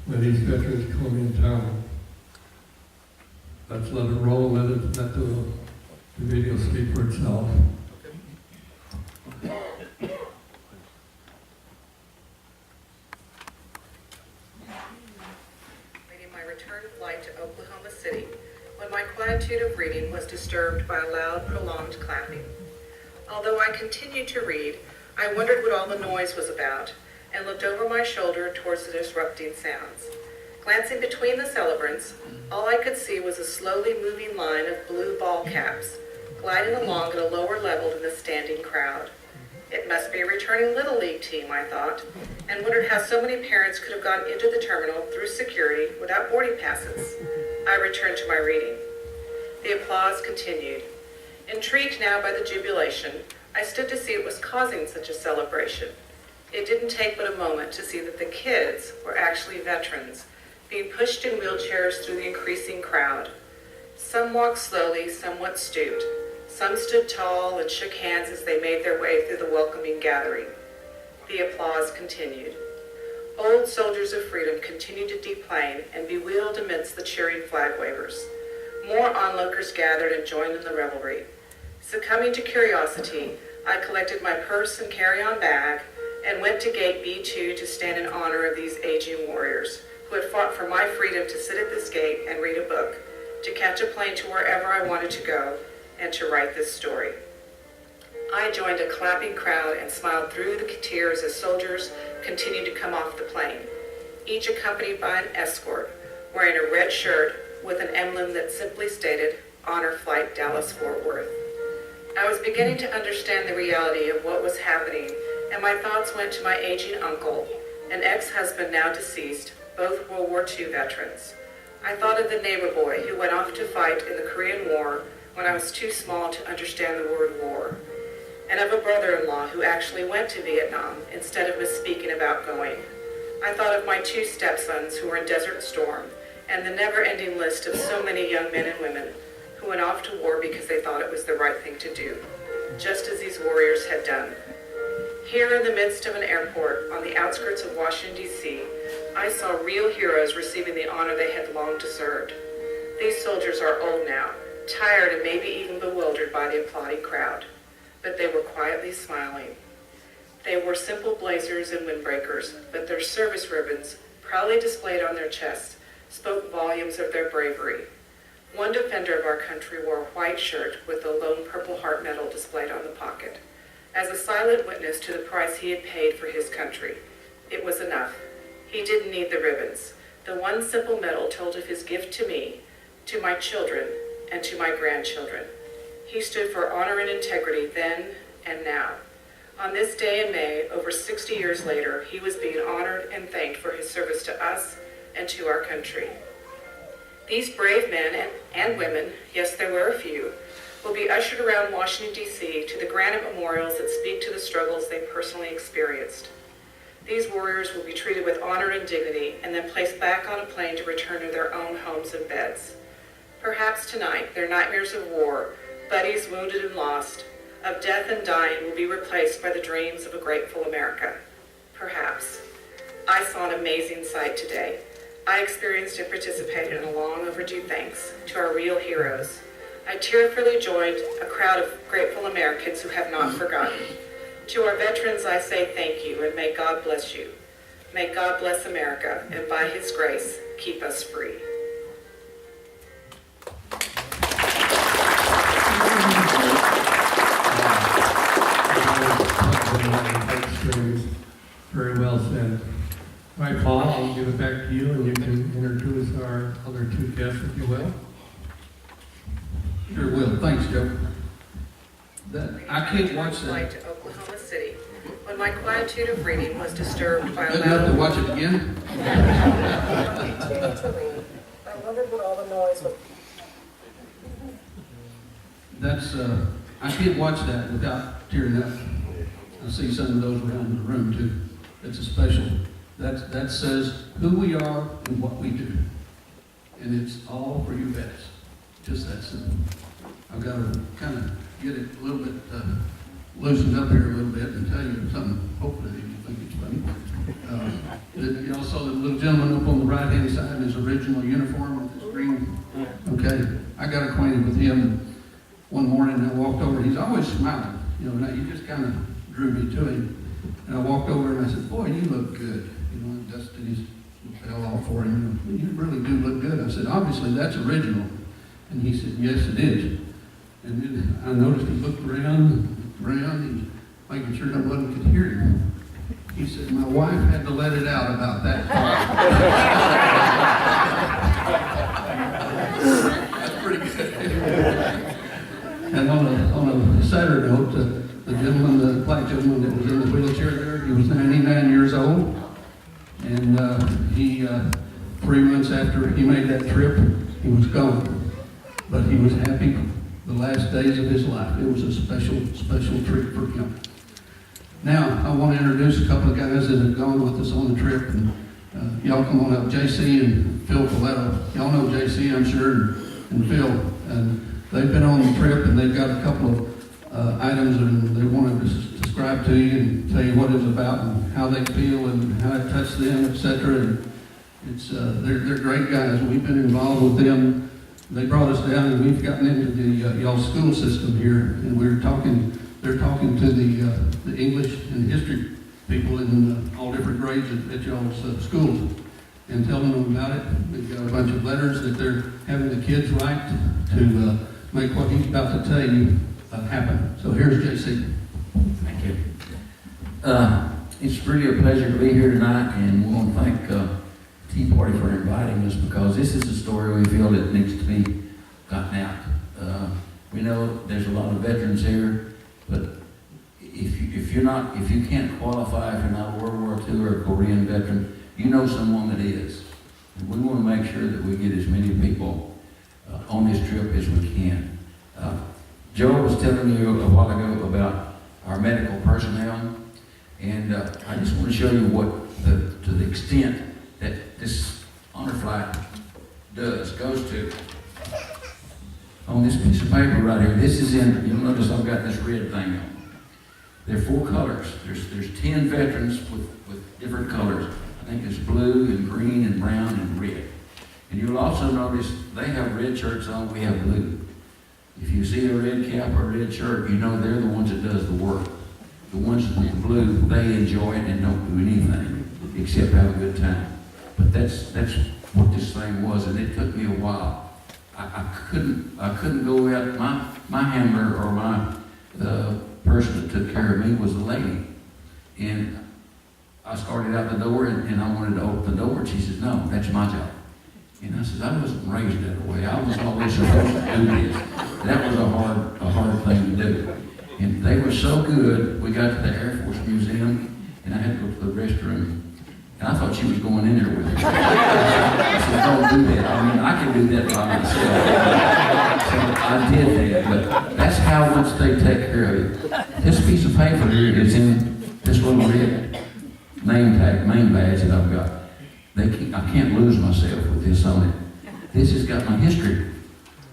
Speaker 12: when these veterans come in town. Let's let it roll, let the video speak for itself.
Speaker 13: My return flight to Oklahoma City, when my quietude of reading was disturbed by a loud, prolonged clapping. Although I continued to read, I wondered what all the noise was about, and looked over my shoulder towards the disrupting sounds. Glancing between the celebrants, all I could see was a slowly moving line of blue ball caps, gliding along at a lower level than the standing crowd. It must be a returning Little League team, I thought, and wondered how so many parents could have gone into the terminal through security without boarding passes. I returned to my reading. The applause continued. Intrigued now by the jubilation, I stood to see what was causing such a celebration. It didn't take but a moment to see that the kids were actually veterans, being pushed in wheelchairs through the increasing crowd. Some walked slowly, somewhat stooped. Some stood tall and shook hands as they made their way through the welcoming gathering. The applause continued. Old soldiers of freedom continued to deplane and be wheeled amidst the cheering flag wavers. More onlookers gathered and joined in the revelry. Succumbing to curiosity, I collected my purse and carry-on bag and went to gate B2 to stand in honor of these aging warriors who had fought for my freedom to sit at this gate and read a book, to catch a plane to wherever I wanted to go, and to write this story. I joined a clapping crowd and smiled through the tears as soldiers continued to come off the plane, each accompanied by an escort wearing a red shirt with an emblem that simply stated, Honor Flight Dallas-Fort Worth. I was beginning to understand the reality of what was happening, and my thoughts went to my aging uncle, an ex-husband now deceased, both World War II veterans. I thought of the neighbor boy who went off to fight in the Korean War when I was too small to understand the word war, and of a brother-in-law who actually went to Vietnam instead of misspeaking about going. I thought of my two stepsons who were in Desert Storm, and the never-ending list of so many young men and women who went off to war because they thought it was the right thing to do, just as these warriors had done. Here in the midst of an airport on the outskirts of Washington, D.C., I saw real heroes receiving the honor they had long deserved. These soldiers are old now, tired and maybe even bewildered by the applauding crowd, but they were quietly smiling. They wore simple blazers and windbreakers, but their service ribbons, proudly displayed on their chests, spoke volumes of their bravery. One defender of our country wore a white shirt with the lone Purple Heart medal displayed on the pocket, as a silent witness to the price he had paid for his country. It was enough. He didn't need the ribbons. The one simple medal told of his gift to me, to my children, and to my grandchildren. He stood for honor and integrity then and now. On this day in May, over 60 years later, he was being honored and thanked for his service to us and to our country. These brave men and women, yes, there were a few, will be ushered around Washington, D.C. to the granite memorials that speak to the struggles they personally experienced. These warriors will be treated with honor and dignity and then placed back on a plane to return to their own homes and beds. Perhaps tonight, their nightmares of war, buddies wounded and lost, of death and dying will be replaced by the dreams of a grateful America. Perhaps. I saw an amazing sight today. I experienced and participated in a long overdue thanks to our real heroes. I tearfully joined a crowd of grateful Americans who have not forgotten. To our veterans, I say thank you and may God bless you. May God bless America and by His grace, keep us free.
Speaker 12: Very well said. All right, Paul, I'll give it back to you, and you can introduce our other two guests, if you will.
Speaker 3: Sure will. Thanks, Joe. I can't watch
Speaker 13: Flight
Speaker 3: that.
Speaker 13: to Oklahoma City, when my quietude of reading was disturbed by a
Speaker 3: Good enough to
Speaker 13: loud...
Speaker 3: watch it again?
Speaker 13: Continuing to read, I wondered what all the noise was.
Speaker 3: That's, I can't watch that without tearing up. I see some of those around the room too. It's a special. That says who we are and what we do. And it's all for you vets. Just that simple. I've got to kind of get it a little bit loosened up here a little bit and tell you something. Hopefully you think it's funny. Y'all saw the little gentleman up on the right-hand side in his original uniform with his green. Okay, I got acquainted with him one morning and I walked over. He's always smiling. You know, he just kind of drew me to him. And I walked over and I said, "Boy, you look good." You know, and dusted his fell off for him. You really do look good. I said, "Obviously, that's original." And he said, "Yes, it is." And then I noticed he looked around, he's making sure no one could hear him. He said, "My wife had to let it out about that." That's pretty good. And on a sadder note, the gentleman, the black gentleman that was in the wheelchair there, he was 99 years old. And he, 3 months after he made that trip, he was gone. But he was happy the last days of his life. It was a special trip for him. Now, I want to introduce a couple of guys that have gone with us on the trip. And y'all come on up. JC and Phil Coletto. Y'all know JC, I'm sure, and Phil. And they've been on the trip, and they've got a couple of items, and they want to describe to you and tell you what it's about and how they feel and how it touched them, etc. And it's they're great guys. We've been involved with them. They brought us down, and we've gotten into the y'all school system here, and we're talking. They're talking to the English and history people in all different grades at y'all's schools, and telling them about it. They've got a bunch of letters that they're having the kids write to make what he's about to tell you happen. So here's JC.
Speaker 14: Thank you. It's really a pleasure to be here tonight, and we want to thank Tea Party for inviting us, because this is a story we feel that needs to be gotten out. We know there's a lot of veterans here, but if you can't qualify, if you're not a World War II or a Korean veteran, you know someone that is. And we want to make sure that we get as many people on this trip as we can. Joe was telling you a while ago about our medical personnel, and I just want to show you to the extent that this honor flight goes to. On this piece of paper right here, this is in, you'll notice I've got this red thing on. There are 4 colors. There's 10 veterans with different colors. I think it's blue and green and brown and red. And you'll also notice they have red shirts on, we have blue. If you see a red cap or a red shirt, you know they're the ones that does the work. The ones with the blue, they enjoy it and don't do anything except have a good time. But that's what this thing was, and it took me a while. I couldn't go out. My handler or my person that took care of me was a lady, and I started out the door and I wanted to open the door, and she said, "No, that's my job." And I said, "I wasn't raised that way. I was always supposed to do this." That was a hard thing to do. And they were so good. We got to the Air Force Museum, and I had to go to the restroom. And I thought she was going in there with me. I said, "Don't do that. I mean, I can do that by myself." So I did that, but that's how much they take care of you. This piece of paper here is in this little red name badge that I've got. I can't lose myself with this on it. This has got my history.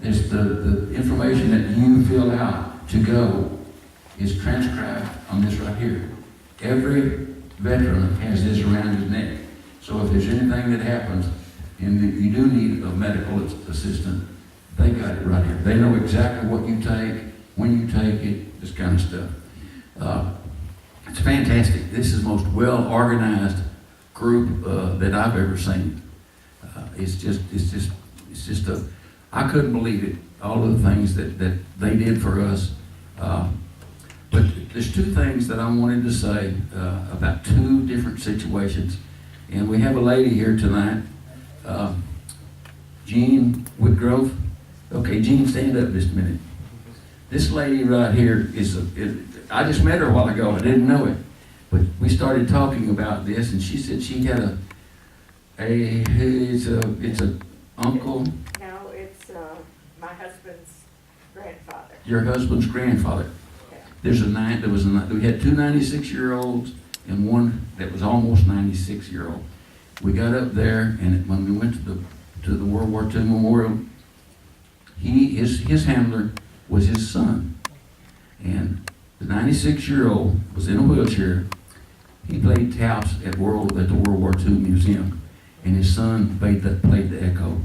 Speaker 14: It's the information that you fill out to go is transcribed on this right here. Every veteran has this around his neck. So if there's anything that happens and you do need a medical assistant, they got it right here. They know exactly what you take, when you take it, this kind of stuff. It's fantastic. This is the most well-organized group that I've ever seen. It's just I couldn't believe it, all of the things that they did for us. But there's 2 things that I wanted to say about 2 different situations. And we have a lady here tonight, Jean Whitgrove. Okay, Jean, stand up just a minute. This lady right here I just met her a while ago. I didn't know it. But we started talking about this, and she said she had it's a uncle.
Speaker 9: No, it's my husband's grandfather.
Speaker 14: Your husband's grandfather. We had 2 96-year-olds and one that was almost 96-year-old. We got up there, and when we went to the World War II Memorial, his handler was his son, and the 96-year-old was in a wheelchair. He played taps at the World War II Museum, and his son played the echo.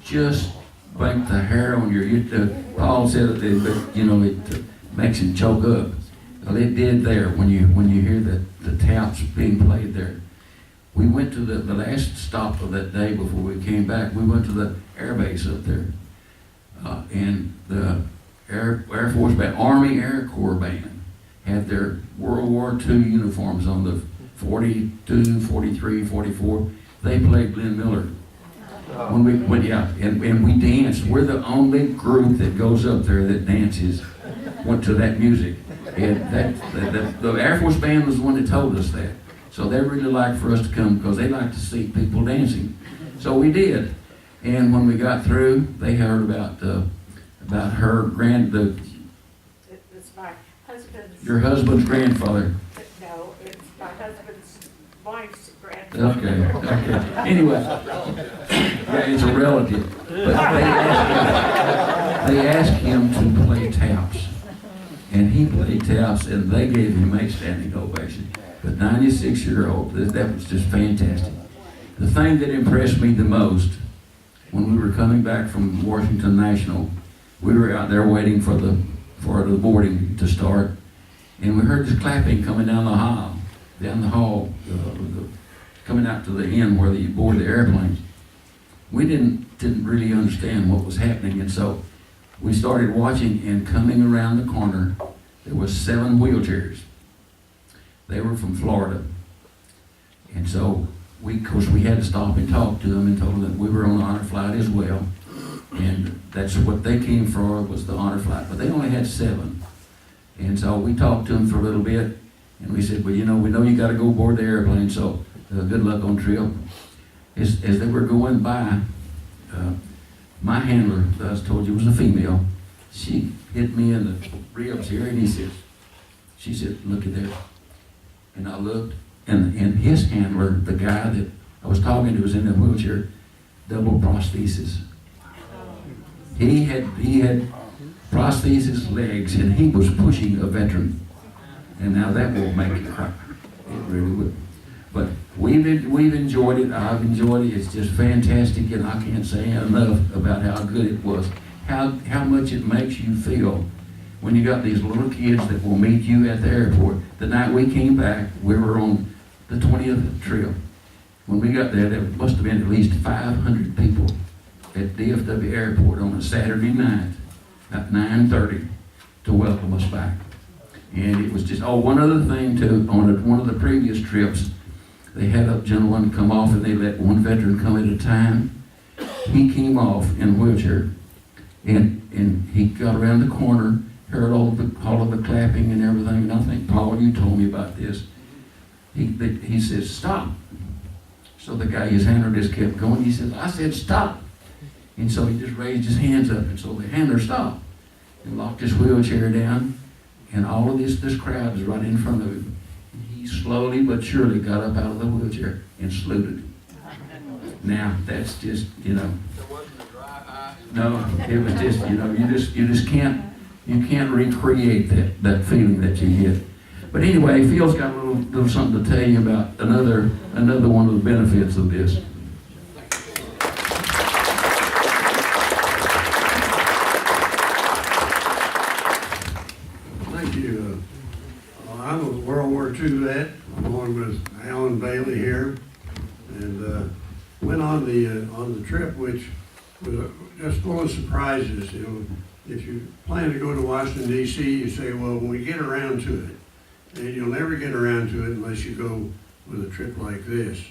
Speaker 14: Just like the hair on Paul said that, it makes him choke up. Well, it did there when you hear the taps being played there. We went to the last stop of that day before we came back. We went to the air base up there, and the Air Force Band, Army Air Corps Band, had their World War II uniforms on, the 42, 43, 44. They played Glenn Miller. When we went, and we danced. We're the only group that goes up there that dances. Went to that music, and the Air Force Band was the one that told us that. So they really liked for us to come because they like to see people dancing. So we did, and when we got through, they heard about her
Speaker 9: It's my husband's.
Speaker 14: Your husband's grandfather.
Speaker 9: No, it's my husband's wife's grandfather.
Speaker 14: Okay. Anyway, yeah, it's a relative. But they asked him to play taps. And he played taps, and they gave him a standing ovation. But 96-year-old, that was just fantastic. The thing that impressed me the most, when we were coming back from Washington National, we were out there waiting for the boarding to start, and we heard this clapping coming down the hall, coming out to the end where you board the airplanes. We didn't really understand what was happening, and so we started watching, and coming around the corner, there was 7 wheelchairs. They were from Florida. And so we had to stop and talk to them and told them that we were on the honor flight as well. And that's what they came for, was the honor flight. But they only had 7. And so we talked to them for a little bit, and we said, well, we know you got to go aboard the airplane, so good luck on trip. As they were going by, my handler, as I told you, was a female. She hit me in the ribs here, and she said, look at there. And I looked, and his handler, the guy that I was talking to, was in the wheelchair, double prosthesis. He had prosthesis legs, and he was pushing a veteran. And now that won't make you cry. It really would. But we've enjoyed it. I've enjoyed it. It's just fantastic, and I can't say enough about how good it was. How much it makes you feel when you got these little kids that will meet you at the airport. The night we came back, we were on the 20th trip. When we got there must have been at least 500 people at DFW Airport on a Saturday night at 9:30 to welcome us back. And it was just, one other thing too, on one of the previous trips, they had a gentleman come off and they let one veteran come at a time. He came off in a wheelchair and he got around the corner, heard all of the clapping and everything, and I think, Paul, you told me about this. He says, stop. So the guy, his handler just kept going. He says, I said, stop. And so he just raised his hands up, and so the handler stopped and locked his wheelchair down, and all of this crowd is right in front of him. He slowly but surely got up out of the wheelchair and saluted. Now, that's just, no, it was just, you just can't recreate that feeling that you get. But anyway, Phil's got a little something to tell you about another one of the benefits of this.
Speaker 12: Thank you. I'm a World War II vet. I'm on with Alan Bailey here, and went on the trip, which was just full of surprises. If you plan to go to Washington D.C., you say, well, when we get around to it. And you'll never get around to it unless you go with a trip like this.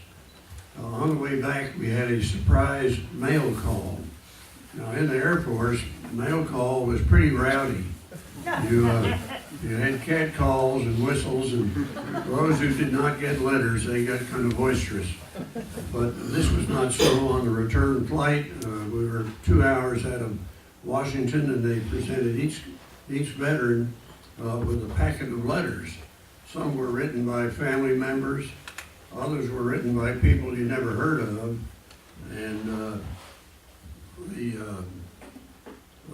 Speaker 12: On the way back, we had a surprise mail call. Now, in the Air Force, mail call was pretty rowdy. You had cat calls and whistles, and those who did not get letters, they got kind of boisterous. But this was not so on the return flight. We were 2 hours out of Washington, and they presented each veteran with a packet of letters. Some were written by family members, others were written by people you never heard of, and the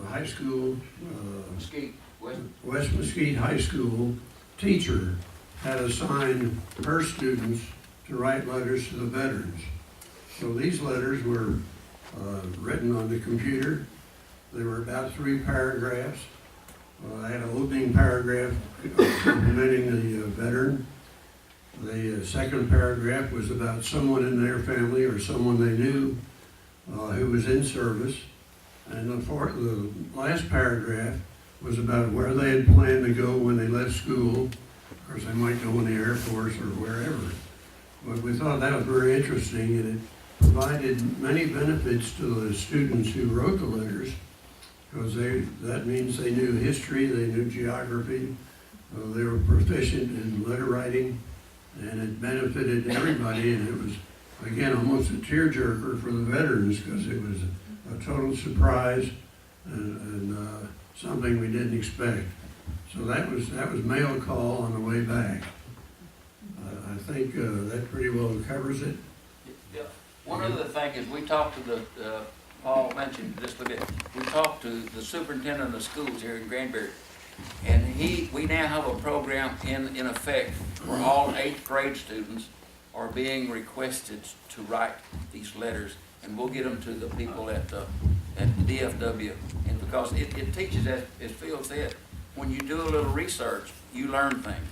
Speaker 12: high school, West Mesquite High School teacher had assigned her students to write letters to the veterans. So these letters were written on the computer. They were about 3 paragraphs. I had an opening paragraph complimenting the veteran. The second paragraph was about someone in their family or someone they knew who was in service. And the last paragraph was about where they had planned to go when they left school. Of course, they might go in the Air Force or wherever. But we thought that was very interesting, and it provided many benefits to the students who wrote the letters, because that means they knew history, they knew geography, they were proficient in letter writing, and it benefited everybody, and it was, again, almost a tearjerker for the veterans, because it was a total surprise and something we didn't expect. So that was mail call on the way back. I think that pretty well covers it.
Speaker 14: Yeah. One other thing is we talked to the Paul mentioned this a bit. We talked to the superintendent of schools here in Granbury, and we now have a program in effect where all 8th grade students are being requested to write these letters, and we'll get them to the people at DFW. And because it teaches, as Phil said, when you do a little research, you learn things.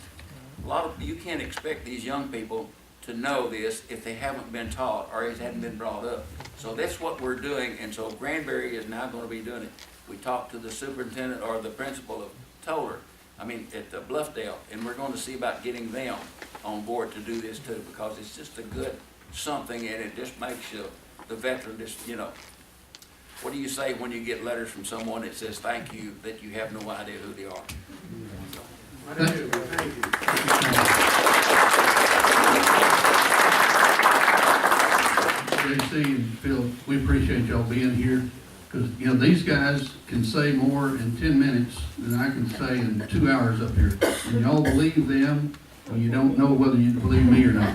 Speaker 14: You can't expect these young people to know this if they haven't been taught or it hadn't been brought up. So that's what we're doing, and so Granbury is now going to be doing it. We talked to the superintendent or the principal of Toller, at Bluffdale, and we're going to see about getting them on board to do this too, because it's just a good something, and it just makes the veteran just, what do you say when you get letters from someone that says thank you, that you have no idea who they are?
Speaker 12: Thank you. JC and Phil, we appreciate y'all being here, because these guys can say more in 10 minutes than I can say in 2 hours up here, and y'all believe them, and you don't know whether you believe me or not.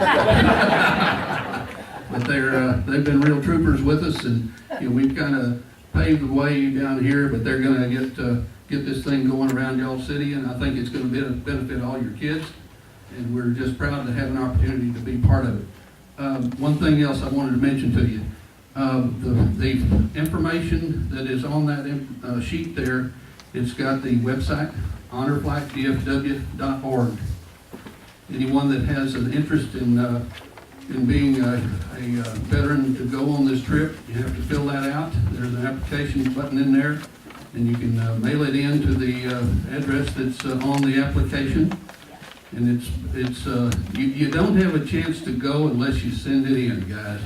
Speaker 12: But they've been real troopers with us, and we've kind of paved the way down here, but they're going to get this thing going around y'all's city, and I think it's gonna benefit all your kids, and we're just proud to have an opportunity to be part of it. One thing else I wanted to mention to you, the information that is on that sheet there, it's got the website, honorflightdfw.org. Anyone that has an interest in being a veteran to go on this trip, you have to fill that out. There's an application button in there, and you can mail it in to the address that's on the application. And you don't have a chance to go unless you send it in, guys.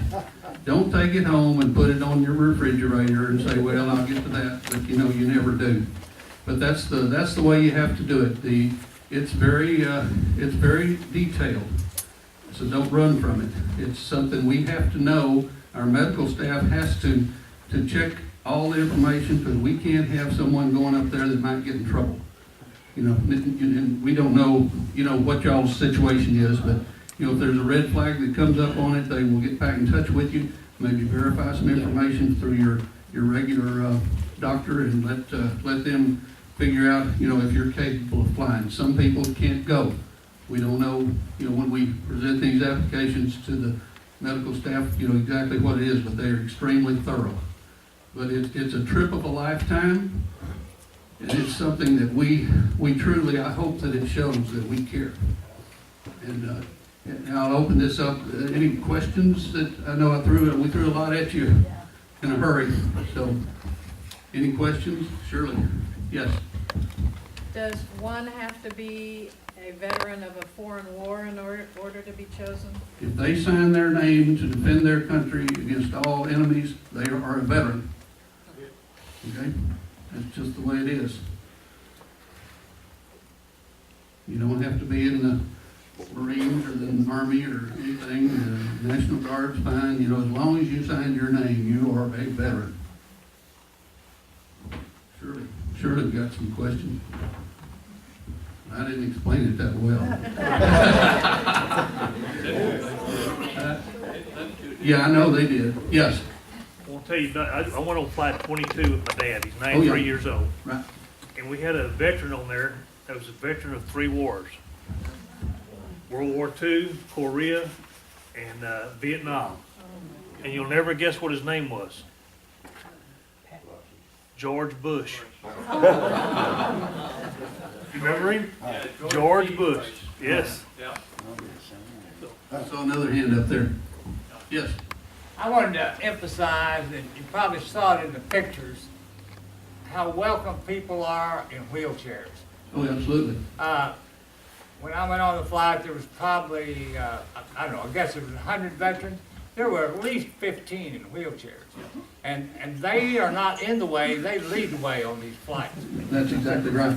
Speaker 12: Don't take it home and put it on your refrigerator and say, well, I'll get to that, but you know, you never do. But that's the way you have to do it. It's very detailed, so don't run from it. It's something we have to know. Our medical staff has to check all the information, because we can't have someone going up there that might get in trouble. You know, and we don't know, you know, what y'all's situation is, but you know, if there's a red flag that comes up on it, they will get back in touch with you, maybe verify some information through your regular doctor, and let them figure out, you know, if you're capable of flying. Some people can't go. We don't know, you know, when we present these applications to the medical staff, you know exactly what it is, but they're extremely thorough. But it's a trip of a lifetime, and it's something that we truly, I hope that it shows that we care. And I'll open this up. Any questions that, I know we threw a lot at you in a hurry, so any questions? Shirley? Yes.
Speaker 9: Does one have to be a veteran of a foreign war in order to be chosen?
Speaker 12: If they sign their name to defend their country against all enemies, they are a veteran. Okay? That's just the way it is. You don't have to be in the Marines or the Army or anything. The National Guard's fine. You know, as long as you sign your name, you are a veteran. Shirley got some questions. I didn't explain it that well. Yeah, I know they did. Yes.
Speaker 15: I want to tell you, I went on flight 22 with my dad. He's 93 years old.
Speaker 12: Right.
Speaker 15: And we had a veteran on there that was a veteran of 3 wars. World War II, Korea, and Vietnam. And you'll never guess what his name was. George Bush. You remember him? George Bush. Yes.
Speaker 12: I saw another hand up there. Yes.
Speaker 16: I wanted to emphasize, and you probably saw it in the pictures, how welcome people are in wheelchairs.
Speaker 12: Oh, absolutely.
Speaker 16: When I went on the flight, there was probably, I don't know, I guess it was 100 veterans. There were at least 15 in wheelchairs. And they are not in the way, they lead the way on these flights.
Speaker 12: That's exactly right.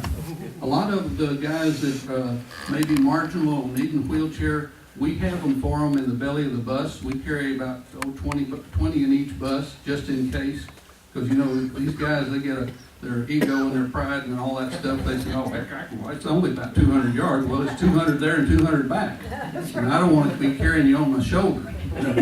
Speaker 12: A lot of the guys that may be marginal or need a wheelchair, we have them for them in the belly of the bus. We carry about 20 in each bus, just in case. Because, you know, these guys, they get their ego and their pride and all that stuff. They say, oh, heck, it's only about 200 yards. Well, it's 200 there and 200 back. And I don't want to be carrying you on my shoulder. You know?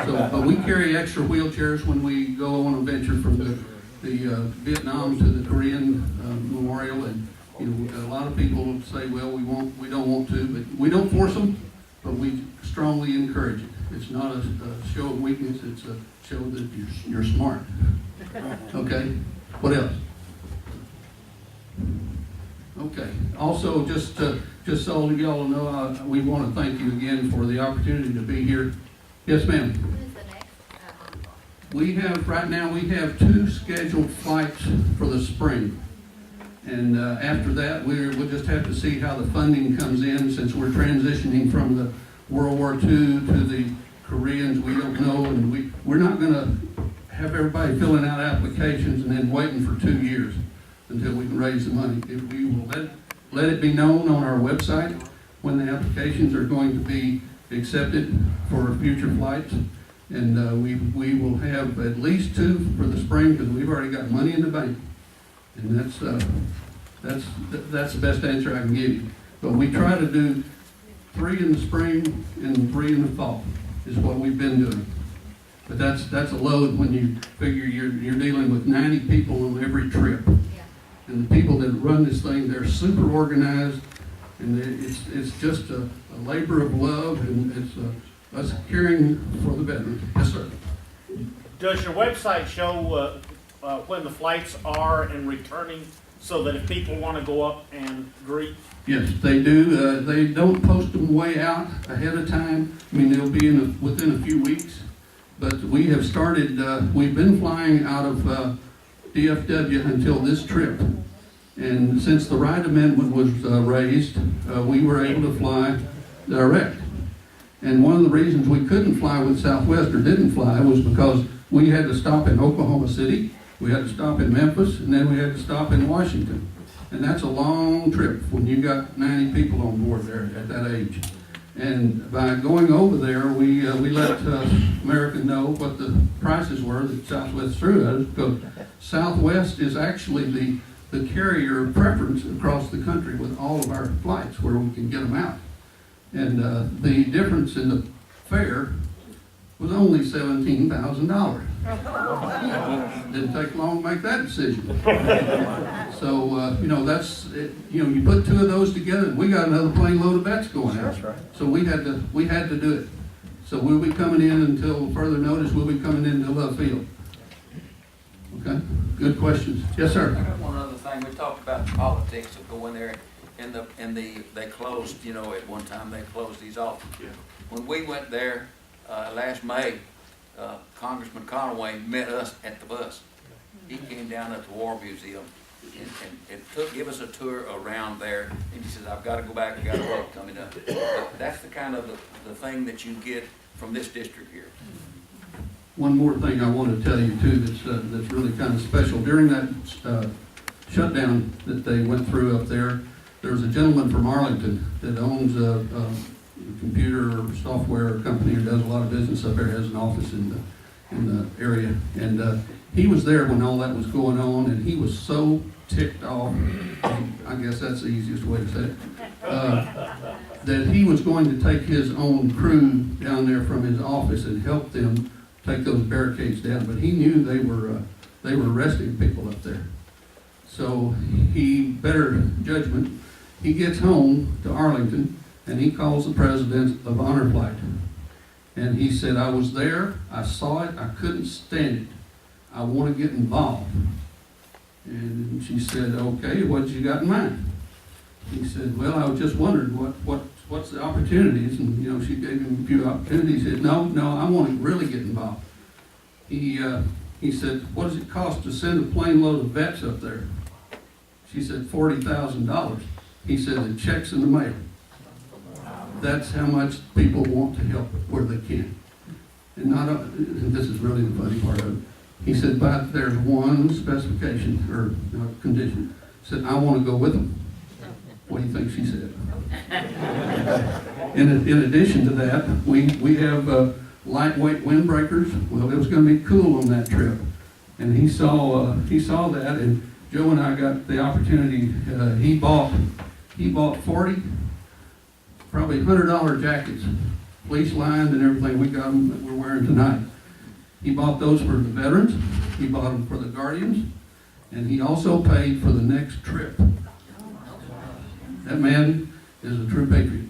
Speaker 12: So, but we carry extra wheelchairs when we go on a venture from the Vietnam to the Korean Memorial. And you know, a lot of people say, well, we don't want to, but we don't force them. But we strongly encourage it. It's not a show of weakness, it's a show that you're smart. Okay, what else? Okay, also just so y'all know, we want to thank you again for the opportunity to be here. Yes, ma'am. We have, right now, we have 2 scheduled flights for the spring. And after that, we'll just have to see how the funding comes in, since we're transitioning from the World War II to the Koreans. We don't know, and we're not going to have everybody filling out applications and then waiting for 2 years until we can raise the money. We will let it be known on our website when the applications are going to be accepted for future flights. And we will have at least 2 for the spring, because we've already got money in the bank. And that's the best answer I can give you. But we try to do 3 in the spring and 3 in the fall is what we've been doing. But that's a load when you figure you're dealing with 90 people on every trip. And the people that run this thing, they're super organized, and it's just a labor of love, and it's us caring for the veterans. Yes, sir.
Speaker 8: Does your website show when the flights are and returning, so that if people want to go up and greet?
Speaker 12: Yes, they do. They don't post them way out ahead of time. I mean, they'll be within a few weeks. But we have started, we've been flying out of DFW until this trip. And since the Wright Amendment was raised, we were able to fly direct. And one of the reasons we couldn't fly with Southwest or didn't fly was because we had to stop in Oklahoma City, we had to stop in Memphis, and then we had to stop in Washington. And that's a long trip when you got 90 people on board there at that age. And by going over there, we let American know what the prices were that Southwest threw at us, because Southwest is actually the carrier preference across the country with all of our flights where we can get them out. And the difference in the fare was only $17,000. Didn't take long to make that decision. So, that's, you put two of those together, and we got another plane load of vets going out.
Speaker 5: That's right.
Speaker 12: So we had to do it. So we'll be coming in until further notice, we'll be coming into Love Field. Okay, good questions. Yes, sir.
Speaker 14: I got one other thing. We talked about the politics of going there, and they closed, at one time they closed these off.
Speaker 12: Yeah.
Speaker 14: When we went there last May, Congressman Conaway met us at the bus. He came down at the War Museum and give us a tour around there. And he says, "I've got to go back. I've got a vote coming up." But that's the kind of the thing that you get from this district here.
Speaker 12: One more thing I want to tell you too that's really kind of special. During that shutdown that they went through up there, there was a gentleman from Arlington that owns a computer or software company or does a lot of business up there, has an office in the area. And he was there when all that was going on, and he was so ticked off, I guess that's the easiest way to say it, that he was going to take his own crew down there from his office and help them take those barricades down. But he knew they were arresting people up there. So better judgment, he gets home to Arlington, and he calls the president of Honor Flight. And he said, "I was there, I saw it, I couldn't stand it. I want to get involved." And she said, "Okay, what you got in mind?" He said, "Well, I was just wondering what's the opportunities?" And she gave him a few opportunities. He said, No, I want to really get involved. He said, "What does it cost to send a plane load of vets up there?" She said, $40,000. He said, "The check's in the mail." That's how much people want to help where they can. And this is really the funny part of it. He said, "But there's one specification or condition." He said, "I want to go with them." What do you think she said? In addition to that, we have lightweight windbreakers. Well, it was going to be cool on that trip, and he saw that, and Joe and I got the opportunity. He bought 40, probably $100 jackets, fleece lined and everything. We got them that we're wearing tonight. He bought those for the veterans. He bought them for the Guardians, and he also paid for the next trip. That man is a true patriot.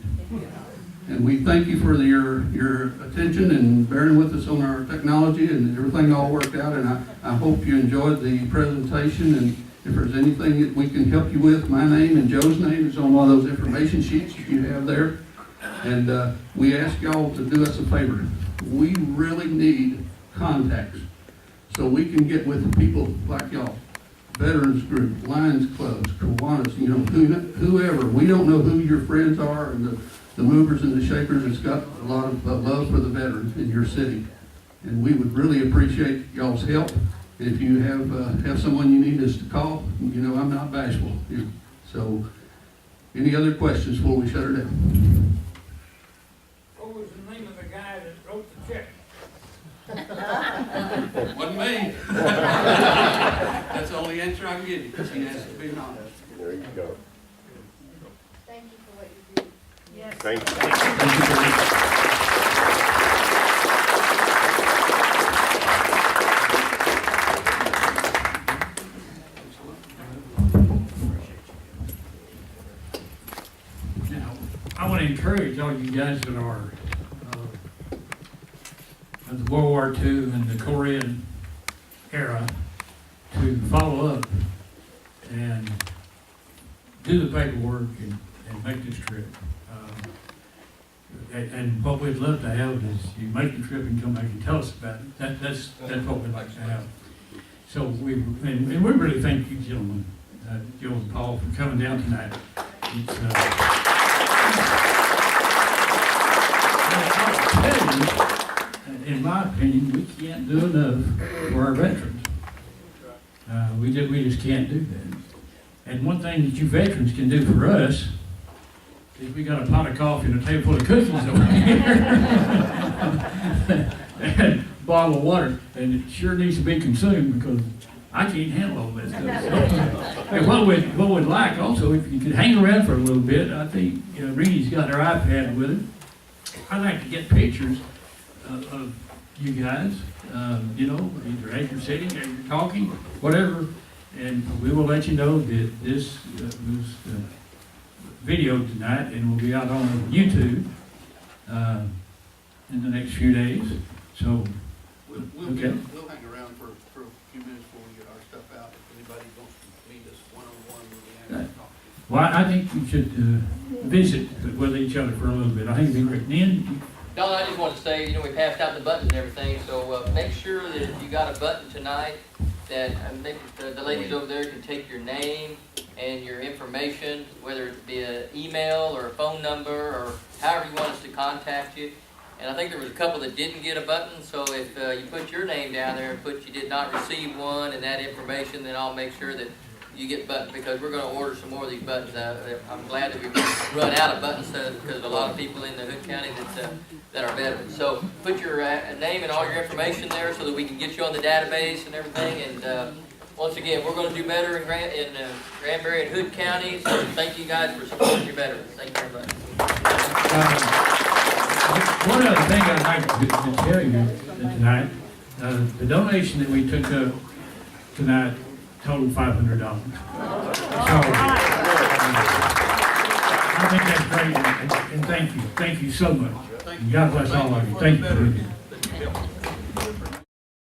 Speaker 12: And we thank you for your attention and bearing with us on our technology, and everything all worked out. And I hope you enjoyed the presentation. And if there's anything that we can help you with, my name and Joe's name is on one of those information sheets you have there. And we ask y'all to do us a favor. We really need contacts so we can get with people like y'all. Veterans Group, Lions Clubs, Kiwanis, whoever. We don't know who your friends are, and the movers and the shakers that's got a lot of love for the veterans in your city. And we would really appreciate y'all's help. And if you have someone you need us to call, I'm not bashful. So, any other questions before we shut her down?
Speaker 16: What was the name of the guy that wrote the check?
Speaker 12: Wasn't me. That's the only answer I can give you, because he has to be honest.
Speaker 3: There you go.
Speaker 6: Thank you for what you do. Yes.
Speaker 3: Thank you.
Speaker 12: Thank you very much.
Speaker 1: want to encourage all you guys that are of the World War II and the Korean era to follow up and do the paperwork and make this trip. And what we'd love to have is you make the trip and come back and tell us about it. That's what we'd like to have. So we really thank you, gentlemen, Joe and Paul, for coming down tonight. It's, I'll tell you, in my opinion, we can't do enough for our veterans. We just can't do that. And one thing that you veterans can do for us is we got a pot of coffee and a table full of cookies over here. And a bottle of water. And it sure needs to be consumed because I can't handle all this stuff. And what we'd like also, if you could hang around for a little bit, I think Reedy's got her iPad with her. I'd like to get pictures of you guys, either as you're sitting, as you're talking, whatever. And we will let you know that this was video tonight and will be out on YouTube in the next few days. So
Speaker 7: We'll hang around for a few minutes before we get our stuff out. If anybody wants to meet us one-on-one, we'll be happy to talk.
Speaker 1: Well, I think we should visit with each other for a little bit. I think it'd be great. Nan?
Speaker 11: Don, I just want to say, we passed out the buttons and everything, so make sure that if you got a button tonight, that maybe the ladies over there can take your name and your information, whether it be an email or a phone number or however you want us to contact you. And I think there was a couple that didn't get a button, so if you put your name down there and put you did not receive one and that information, then I'll make sure that you get buttons, because we're going to order some more of these buttons. I'm glad that we've run out of buttons because of a lot of people in the Hood County that are veterans. So put your name and all your information there so that we can get you on the database and everything. And once again, we're going to do better in Granbury and Hood County. So thank you guys for supporting your veterans. Thank you very much.
Speaker 1: One other thing I'd like to tell you tonight, the donation that we took up tonight totaled $500. So, I think that's great, and thank you so much. God bless all of you. Thank you.